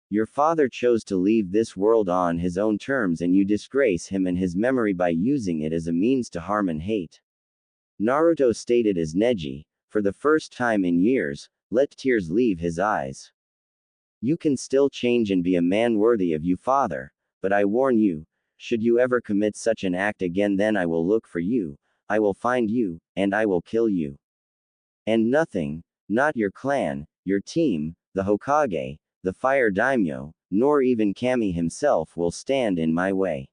Your father chose to leave this world on his own terms, and you disgrace him and his memory by using it as a means to harm and hate. Naruto stated as Neji, for the first time in years, let tears leave his eyes. You can still change and be a man worthy of you, father, but I warn you, Should you ever commit such an act again, then I will look for you, I will find you, and I will kill you. And nothing, not your clan, your team, the Hokage, the Fire Daimyo, nor even Kami himself will stand in my way.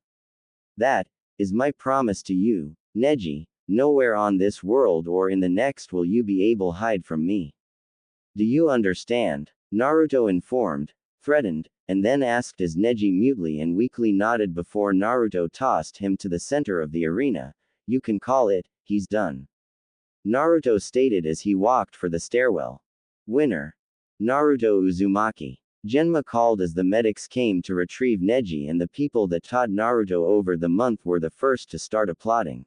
That is my promise to you, Neji. Nowhere on this world or in the next will you be able to hide from me. Do you understand? Naruto informed, threatened, and then asked as Neji mutely and weakly nodded before Naruto tossed him to the center of the arena. You can call it, he's done. Naruto stated as he walked for the stairwell. Winner. Naruto Uzumaki. Genma called as the medics came to retrieve Neji, and the people that taught Naruto over the month were the first to start applauding.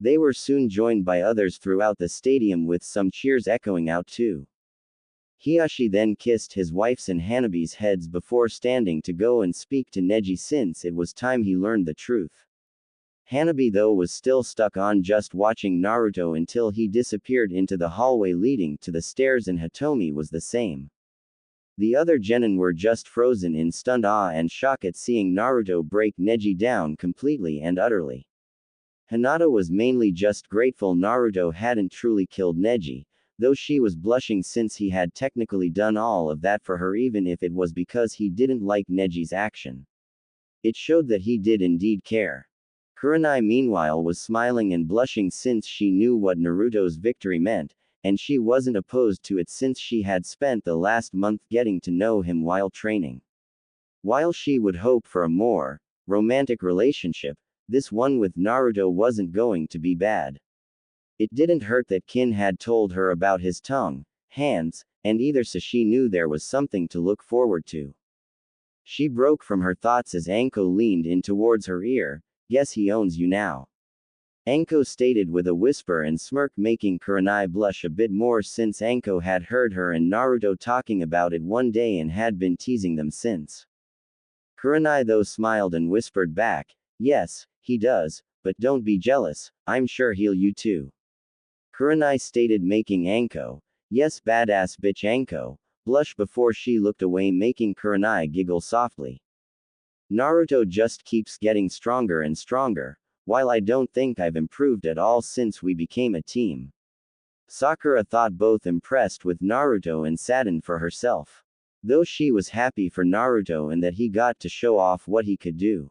They were soon joined by others throughout the stadium, with some cheers echoing out too. Hiyashi then kissed his wife's and Hanabi's heads before standing to go and speak to Neji, since it was time he learned the truth. Hanabi though was still stuck on just watching Naruto until he disappeared into the hallway leading to the stairs, and Hitomi was the same. The other genin were just frozen in stunned awe and shock at seeing Naruto break Neji down completely and utterly. Hinata was mainly just grateful Naruto hadn't truly killed Neji, though she was blushing since he had technically done all of that for her, even if it was because he didn't like Neji's action. It showed that he did indeed care. Kurenai meanwhile was smiling and blushing since she knew what Naruto's victory meant, and she wasn't opposed to it since she had spent the last month getting to know him while training. While she would hope for a more romantic relationship, this one with Naruto wasn't going to be bad. It didn't hurt that Kin had told her about his tongue, hands, and either, so she knew there was something to look forward to. She broke from her thoughts as Anko leaned in towards her ear. Guess he owns you now. Anko stated with a whisper and smirk, making Kurenai blush a bit more since Anko had heard her and Naruto talking about it one day and had been teasing them since. Kurenai though smiled and whispered back, yes, he does, but don't be jealous, I'm sure he'll you too. Kurenai stated, making Anko, yes badass bitch Anko, blush before she looked away, making Kurenai giggle softly. Naruto just keeps getting stronger and stronger, while I don't think I've improved at all since we became a team. Sakura thought, both impressed with Naruto and saddened for herself. Though she was happy for Naruto and that he got to show off what he could do.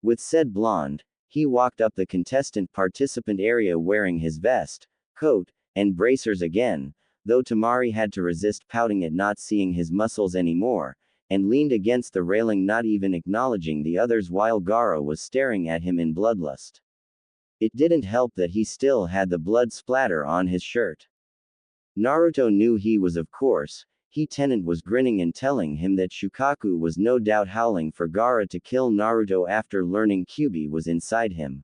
With said blonde, he walked up the contestant participant area wearing his vest, coat, and bracers again, though Tamari had to resist pouting at not seeing his muscles anymore, and leaned against the railing, not even acknowledging the others while Gaara was staring at him in bloodlust. It didn't help that he still had the blood splatter on his shirt. Naruto knew he was, of course. Tenant was grinning and telling him that Shukaku was no doubt howling for Gaara to kill Naruto after learning Kyuubi was inside him.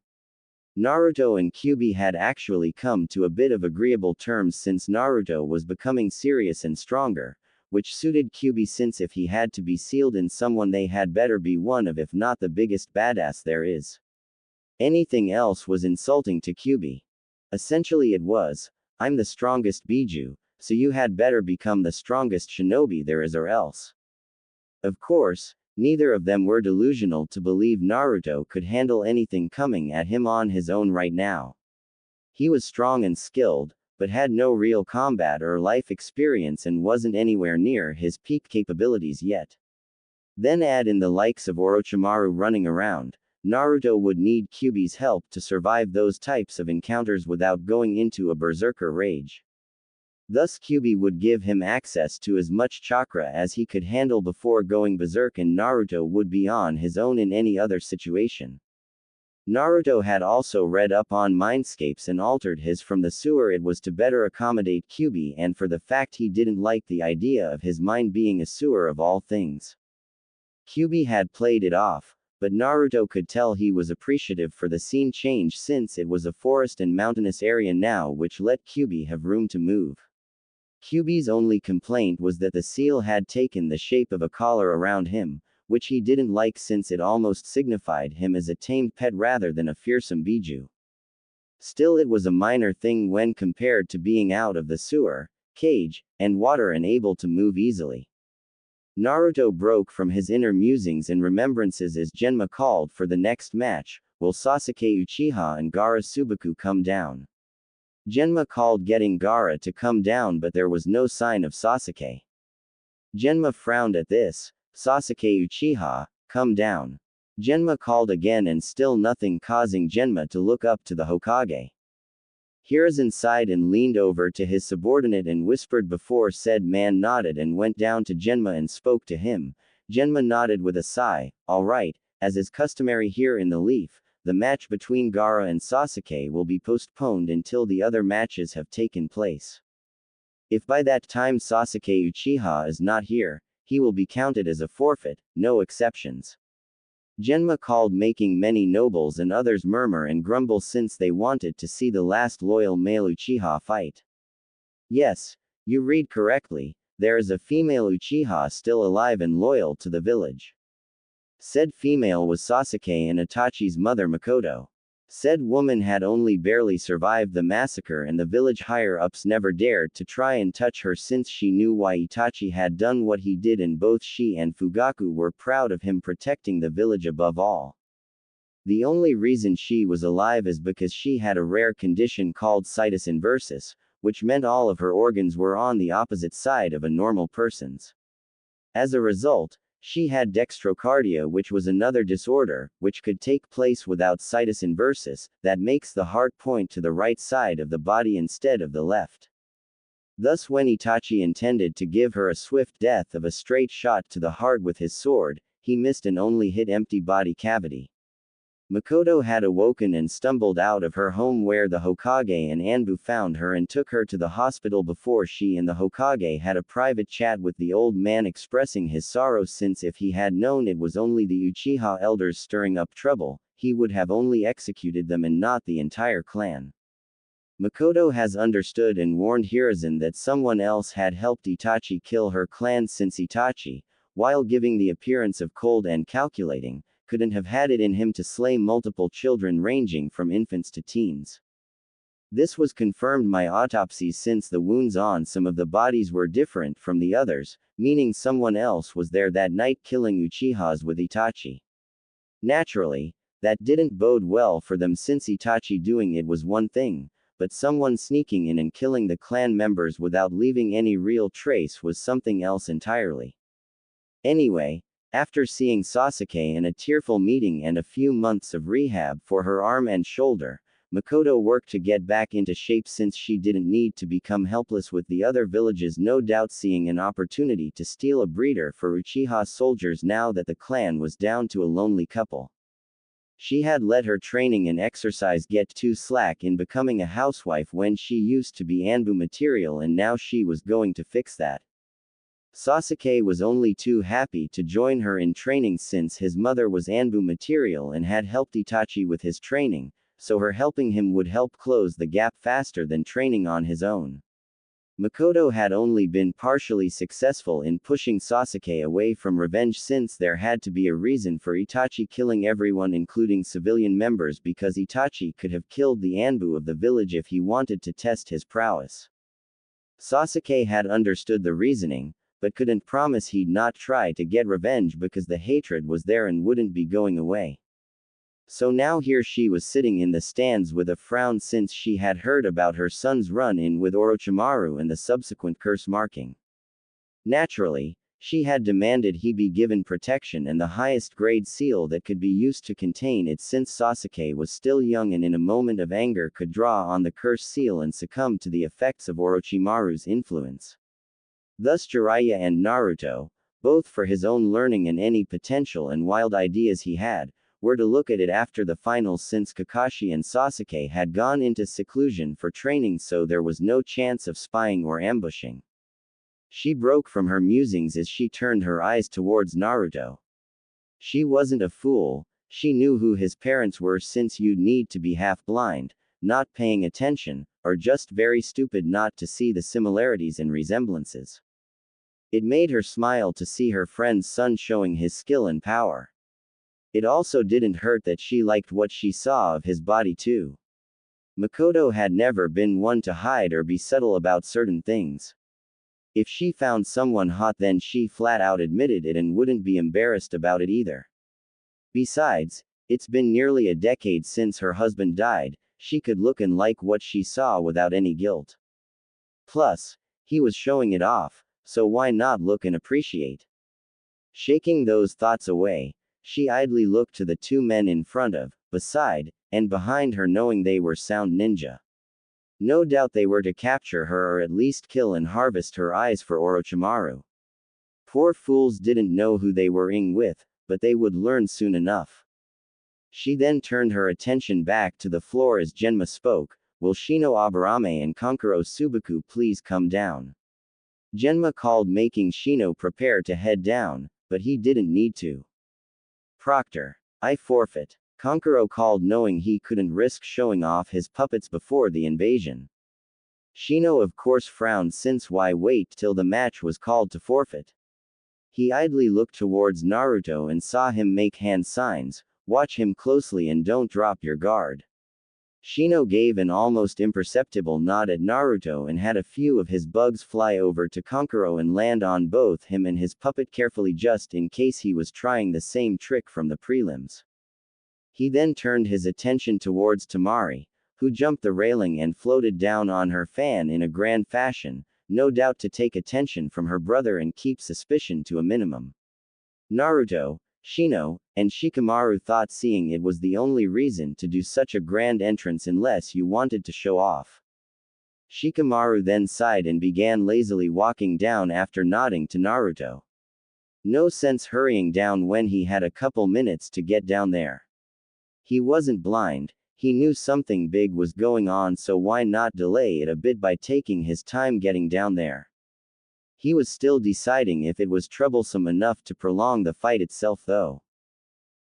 Naruto and Kyuubi had actually come to a bit of agreeable terms since Naruto was becoming serious and stronger, which suited Kyuubi since if he had to be sealed in someone, they had better be one of, if not the biggest badass there is. Anything else was insulting to Kyuubi. Essentially it was, I'm the strongest Biju, so you had better become the strongest shinobi there is or else. Of course, neither of them were delusional to believe Naruto could handle anything coming at him on his own right now. He was strong and skilled, but had no real combat or life experience and wasn't anywhere near his peak capabilities yet. Then add in the likes of Orochimaru running around, Naruto would need Kyuubi's help to survive those types of encounters without going into a berserker rage. Thus Kyuubi would give him access to as much chakra as he could handle before going berserk, and Naruto would be on his own in any other situation. Naruto had also read up on mindscapes and altered his from the sewer. It was to better accommodate Kyuubi and for the fact he didn't like the idea of his mind being a sewer of all things. Kyuubi had played it off, but Naruto could tell he was appreciative for the scene change since it was a forest and mountainous area now, which let Kyuubi have room to move. Kyuubi's only complaint was that the seal had taken the shape of a collar around him, which he didn't like since it almost signified him as a tamed pet rather than a fearsome Biju. Still, it was a minor thing when compared to being out of the sewer, cage, and water and able to move easily. Naruto broke from his inner musings and remembrances as Genma called for the next match. Will Sasuke Uchiha and Gaara Subaku come down? Genma called getting Gaara to come down, but there was no sign of Sasuke. Genma frowned at this. Sasuke Uchiha, come down. Genma called again and still nothing, causing Genma to look up to the Hokage. Hiruzen sighed and leaned over to his subordinate and whispered before said man nodded and went down to Genma and spoke to him. Genma nodded with a sigh. All right, as is customary here in the Leaf, the match between Gaara and Sasuke will be postponed until the other matches have taken place. If by that time Sasuke Uchiha is not here, he will be counted as a forfeit, no exceptions. Genma called, making many nobles and others murmur and grumble since they wanted to see the last loyal male Uchiha fight. Yes, you read correctly, there is a female Uchiha still alive and loyal to the village. Said female was Sasuke and Itachi's mother Makoto. Said woman had only barely survived the massacre and the village higher-ups never dared to try and touch her since she knew why Itachi had done what he did, and both she and Fugaku were proud of him protecting the village above all. The only reason she was alive is because she had a rare condition called situs inversus, which meant all of her organs were on the opposite side of a normal person's. As a result, she had dextrocardia, which was another disorder, which could take place without situs inversus, that makes the heart point to the right side of the body instead of the left. Thus when Itachi intended to give her a swift death of a straight shot to the heart with his sword, he missed and only hit empty body cavity. Makoto had awoken and stumbled out of her home where the Hokage and Anbu found her and took her to the hospital before she and the Hokage had a private chat with the old man expressing his sorrow, since if he had known it was only the Uchiha elders stirring up trouble, he would have only executed them and not the entire clan. Makoto has understood and warned Hiruzen that someone else had helped Itachi kill her clan, since Itachi, while giving the appearance of cold and calculating, couldn't have had it in him to slay multiple children ranging from infants to teens. This was confirmed by autopsies, since the wounds on some of the bodies were different from the others, meaning someone else was there that night killing Uchihas with Itachi. Naturally, that didn't bode well for them, since Itachi doing it was one thing, but someone sneaking in and killing the clan members without leaving any real trace was something else entirely. Anyway, after seeing Sasuke in a tearful meeting and a few months of rehab for her arm and shoulder, Makoto worked to get back into shape, since she didn't need to become helpless with the other villages, no doubt seeing an opportunity to steal a breeder for Uchiha soldiers now that the clan was down to a lonely couple. She had let her training and exercise get too slack in becoming a housewife when she used to be Anbu material, and now she was going to fix that. Sasuke was only too happy to join her in training, since his mother was Anbu material and had helped Itachi with his training, so her helping him would help close the gap faster than training on his own. Makoto had only been partially successful in pushing Sasuke away from revenge, since there had to be a reason for Itachi killing everyone including civilian members, because Itachi could have killed the Anbu of the village if he wanted to test his prowess. Sasuke had understood the reasoning, but couldn't promise he'd not try to get revenge because the hatred was there and wouldn't be going away. So now here she was sitting in the stands with a frown, since she had heard about her son's run-in with Orochimaru and the subsequent curse marking. Naturally, she had demanded he be given protection and the highest grade seal that could be used to contain it, since Sasuke was still young and in a moment of anger could draw on the curse seal and succumb to the effects of Orochimaru's influence. Thus Jiraiya and Naruto, both for his own learning and any potential and wild ideas he had, were to look at it after the finals, since Kakashi and Sasuke had gone into seclusion for training, so there was no chance of spying or ambushing. She broke from her musings as she turned her eyes towards Naruto. She wasn't a fool, she knew who his parents were, since you'd need to be half blind, not paying attention, or just very stupid not to see the similarities and resemblances. It made her smile to see her friend's son showing his skill and power. It also didn't hurt that she liked what she saw of his body too. Makoto had never been one to hide or be subtle about certain things. If she found someone hot, then she flat out admitted it and wouldn't be embarrassed about it either. Besides, it's been nearly a decade since her husband died, she could look and like what she saw without any guilt. Plus, he was showing it off, so why not look and appreciate? Shaking those thoughts away, she idly looked to the two men in front of, beside, and behind her, knowing they were sound ninja. No doubt they were to capture her or at least kill and harvest her eyes for Orochimaru. Poor fools didn't know who they were ing with, but they would learn soon enough. She then turned her attention back to the floor as Genma spoke. Will Shino Aburame and Kankuro Subaku please come down? Genma called, making Shino prepare to head down, but he didn't need to. Proctor. I forfeit. Kankuro called, knowing he couldn't risk showing off his puppets before the invasion. Shino of course frowned, since why wait till the match was called to forfeit? He idly looked towards Naruto and saw him make hand signs. Watch him closely and don't drop your guard. Shino gave an almost imperceptible nod at Naruto and had a few of his bugs fly over to Kankuro and land on both him and his puppet carefully, just in case he was trying the same trick from the prelims. He then turned his attention towards Temari, who jumped the railing and floated down on her fan in a grand fashion, no doubt to take attention from her brother and keep suspicion to a minimum. Naruto, Shino, and Shikamaru thought seeing it was the only reason to do such a grand entrance unless you wanted to show off. Shikamaru then sighed and began lazily walking down after nodding to Naruto. No sense hurrying down when he had a couple minutes to get down there. He wasn't blind, he knew something big was going on, so why not delay it a bit by taking his time getting down there? He was still deciding if it was troublesome enough to prolong the fight itself though.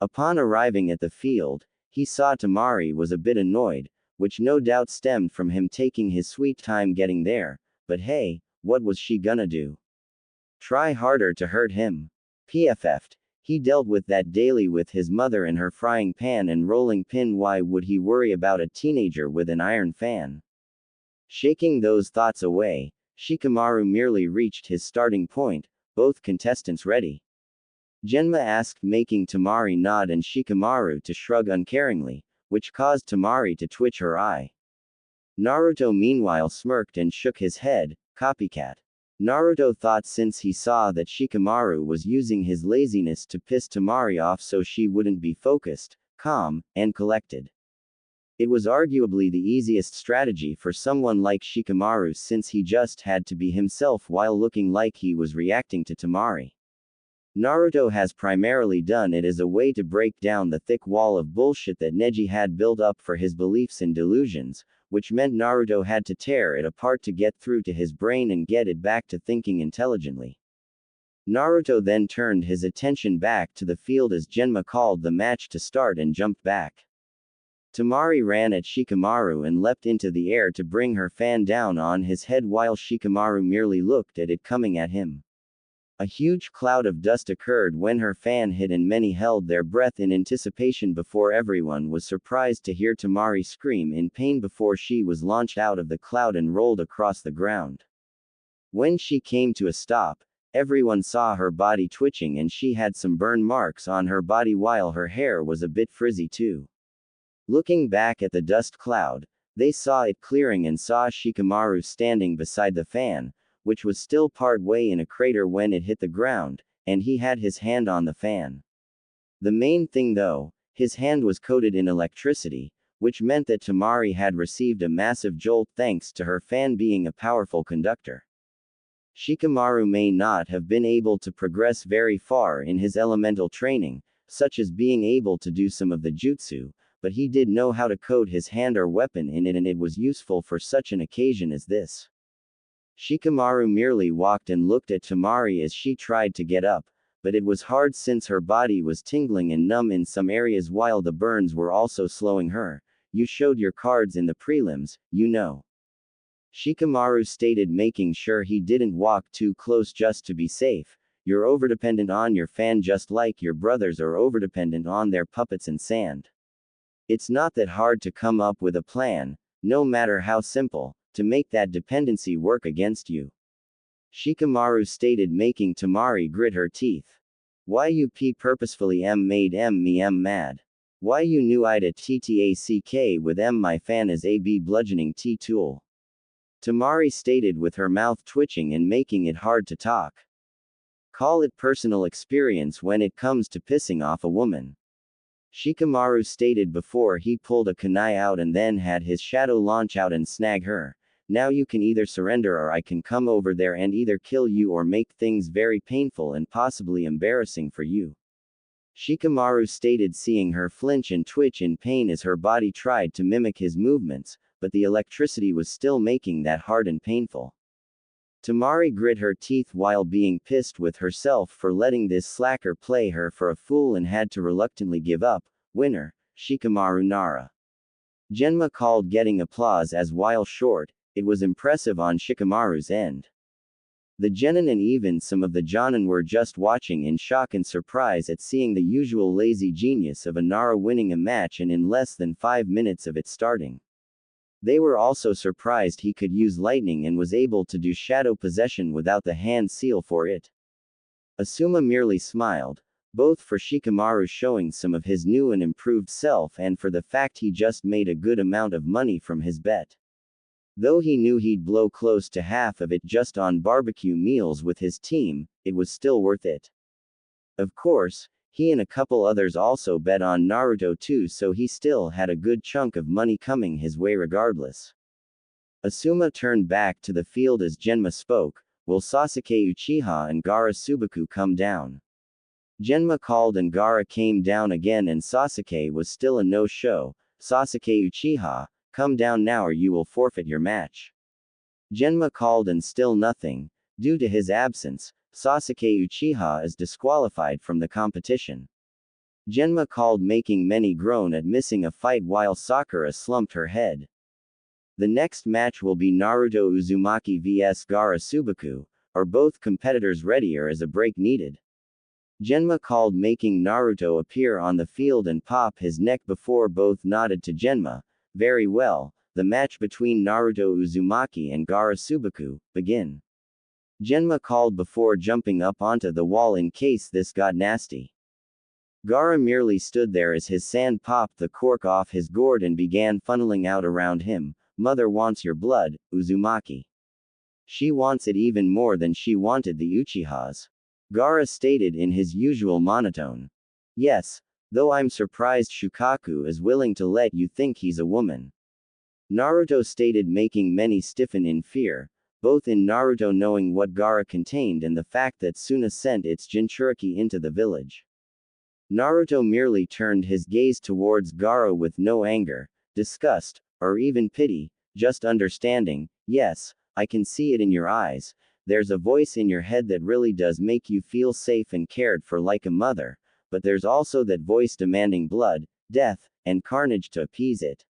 Upon arriving at the field, he saw Temari was a bit annoyed, which no doubt stemmed from him taking his sweet time getting there, but hey, what was she gonna do? Try harder to hurt him? PFF'd. He dealt with that daily with his mother and her frying pan and rolling pin. Why would he worry about a teenager with an iron fan? Shaking those thoughts away, Shikamaru merely reached his starting point, both contestants ready. Genma asked, making Temari nod and Shikamaru to shrug uncaringly, which caused Temari to twitch her eye. Naruto meanwhile smirked and shook his head. Copycat. Naruto thought, since he saw that Shikamaru was using his laziness to piss Temari off so she wouldn't be focused, calm, and collected. It was arguably the easiest strategy for someone like Shikamaru, since he just had to be himself while looking like he was reacting to Temari. Naruto has primarily done it as a way to break down the thick wall of bullshit that Neji had built up for his beliefs and delusions, which meant Naruto had to tear it apart to get through to his brain and get it back to thinking intelligently. Naruto then turned his attention back to the field as Genma called the match to start and jumped back. Temari ran at Shikamaru and leapt into the air to bring her fan down on his head while Shikamaru merely looked at it coming at him. A huge cloud of dust occurred when her fan hit and many held their breath in anticipation before everyone was surprised to hear Temari scream in pain before she was launched out of the cloud and rolled across the ground. When she came to a stop, everyone saw her body twitching and she had some burn marks on her body while her hair was a bit frizzy too. Looking back at the dust cloud, they saw it clearing and saw Shikamaru standing beside the fan, which was still part way in a crater when it hit the ground, and he had his hand on the fan. The main thing though, his hand was coated in electricity, which meant that Temari had received a massive jolt thanks to her fan being a powerful conductor. Shikamaru may not have been able to progress very far in his elemental training, such as being able to do some of the jutsu, but he did know how to coat his hand or weapon in it, and it was useful for such an occasion as this. Shikamaru merely walked and looked at Temari as she tried to get up, but it was hard since her body was tingling and numb in some areas while the burns were also slowing her. You showed your cards in the prelims, you know. Shikamaru stated, making sure he didn't walk too close just to be safe. You're overdependent on your fan just like your brothers are overdependent on their puppets and sand. It's not that hard to come up with a plan, no matter how simple, to make that dependency work against you. Shikamaru stated, making Tamari grit her teeth. Why you purposefully made me mad. Why you knew I'd a TTACK with my fan as AB bludgeoning T-tool. Tamari stated with her mouth twitching and making it hard to talk. Call it personal experience when it comes to pissing off a woman. Shikamaru stated before he pulled a kunai out and then had his shadow launch out and snag her. Now you can either surrender or I can come over there and either kill you or make things very painful and possibly embarrassing for you. Shikamaru stated, seeing her flinch and twitch in pain as her body tried to mimic his movements, but the electricity was still making that hard and painful. Tamari grit her teeth while being pissed with herself for letting this slacker play her for a fool and had to reluctantly give up. Winner, Shikamaru Nara. Genma called, getting applause as while short, it was impressive on Shikamaru's end. The genin and even some of the jonin were just watching in shock and surprise at seeing the usual lazy genius of a Nara winning a match and in less than 5 minutes of it starting. They were also surprised he could use lightning and was able to do shadow possession without the hand seal for it. Asuma merely smiled, both for Shikamaru showing some of his new and improved self and for the fact he just made a good amount of money from his bet. Though he knew he'd blow close to half of it just on barbecue meals with his team, it was still worth it. Of course, he and a couple others also bet on Naruto too, so he still had a good chunk of money coming his way regardless. Asuma turned back to the field as Genma spoke, "Will Sasuke Uchiha and Gaara Subaku come down?" Genma called and Gaara came down again and Sasuke was still a no-show. "Sasuke Uchiha, come down now or you will forfeit your match." Genma called and still nothing. Due to his absence, Sasuke Uchiha is disqualified from the competition. Genma called, making many groan at missing a fight while Sakura slumped her head. The next match will be Naruto Uzumaki vs Gaara Subaku. Are both competitors ready or is a break needed? Genma called, making Naruto appear on the field and pop his neck before both nodded to Genma. Very well, the match between Naruto Uzumaki and Gaara Subaku, begin. Genma called before jumping up onto the wall in case this got nasty. Gaara merely stood there as his sand popped the cork off his gourd and began funneling out around him. "Mother wants your blood, Uzumaki. She wants it even more than she wanted the Uchihas," Gaara stated in his usual monotone. "Yes, though I'm surprised Shukaku is willing to let you think he's a woman," Naruto stated, making many stiffen in fear, both in Naruto knowing what Gaara contained and the fact that Suna sent its Jinchuriki into the village. Naruto merely turned his gaze towards Gaara with no anger, disgust, or even pity, just understanding. "Yes, I can see it in your eyes. There's a voice in your head that really does make you feel safe and cared for like a mother, but there's also that voice demanding blood, death, and carnage to appease it.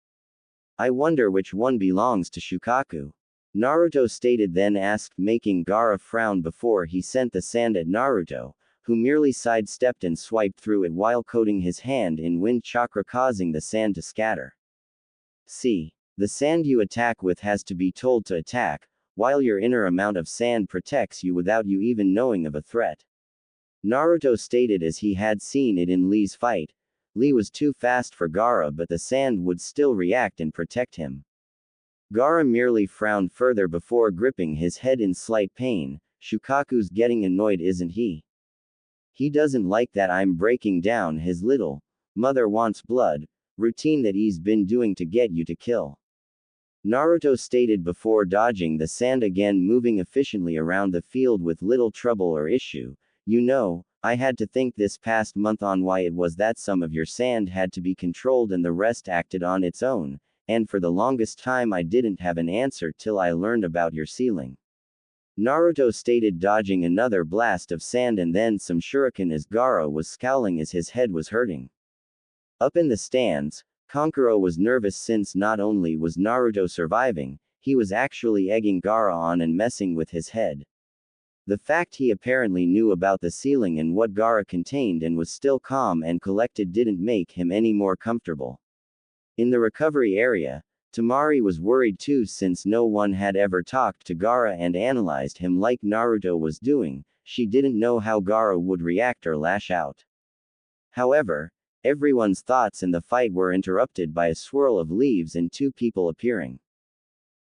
I wonder which one belongs to Shukaku," Naruto stated, then asked, making Gaara frown before he sent the sand at Naruto, who merely sidestepped and swiped through it while coating his hand in wind chakra, causing the sand to scatter. "See, the sand you attack with has to be told to attack, while your inner amount of sand protects you without you even knowing of a threat," Naruto stated as he had seen it in Lee's fight. Lee was too fast for Gaara, but the sand would still react and protect him. Gaara merely frowned further before gripping his head in slight pain. "Shukaku's getting annoyed, isn't he? He doesn't like that I'm breaking down his little mother wants blood routine that he's been doing to get you to kill," Naruto stated before dodging the sand again, moving efficiently around the field with little trouble or issue. "You know, I had to think this past month on why it was that some of your sand had to be controlled and the rest acted on its own, and for the longest time I didn't have an answer till I learned about your ceiling," Naruto stated, dodging another blast of sand and then some shuriken as Gaara was scowling as his head was hurting. Up in the stands, Kankuro was nervous since not only was Naruto surviving, he was actually egging Gaara on and messing with his head. The fact he apparently knew about the ceiling and what Gaara contained and was still calm and collected didn't make him any more comfortable. In the recovery area, Temari was worried too since no one had ever talked to Gaara and analyzed him like Naruto was doing. She didn't know how Gaara would react or lash out. However, everyone's thoughts in the fight were interrupted by a swirl of leaves and two people appearing.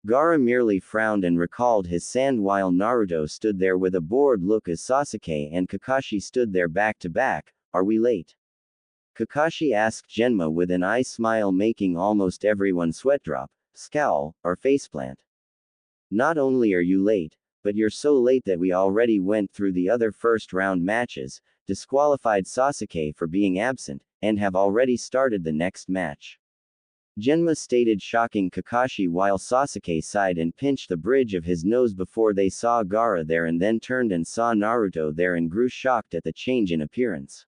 Gaara merely frowned and recalled his sand while Naruto stood there with a bored look as Sasuke and Kakashi stood there back to back. Are we late? Kakashi asked Genma with an eye smile making almost everyone sweat drop, scowl, or faceplant. Not only are you late, but you're so late that we already went through the other first round matches, disqualified Sasuke for being absent, and have already started the next match. Genma stated, shocking Kakashi while Sasuke sighed and pinched the bridge of his nose before they saw Gaara there and then turned and saw Naruto there and grew shocked at the change in appearance.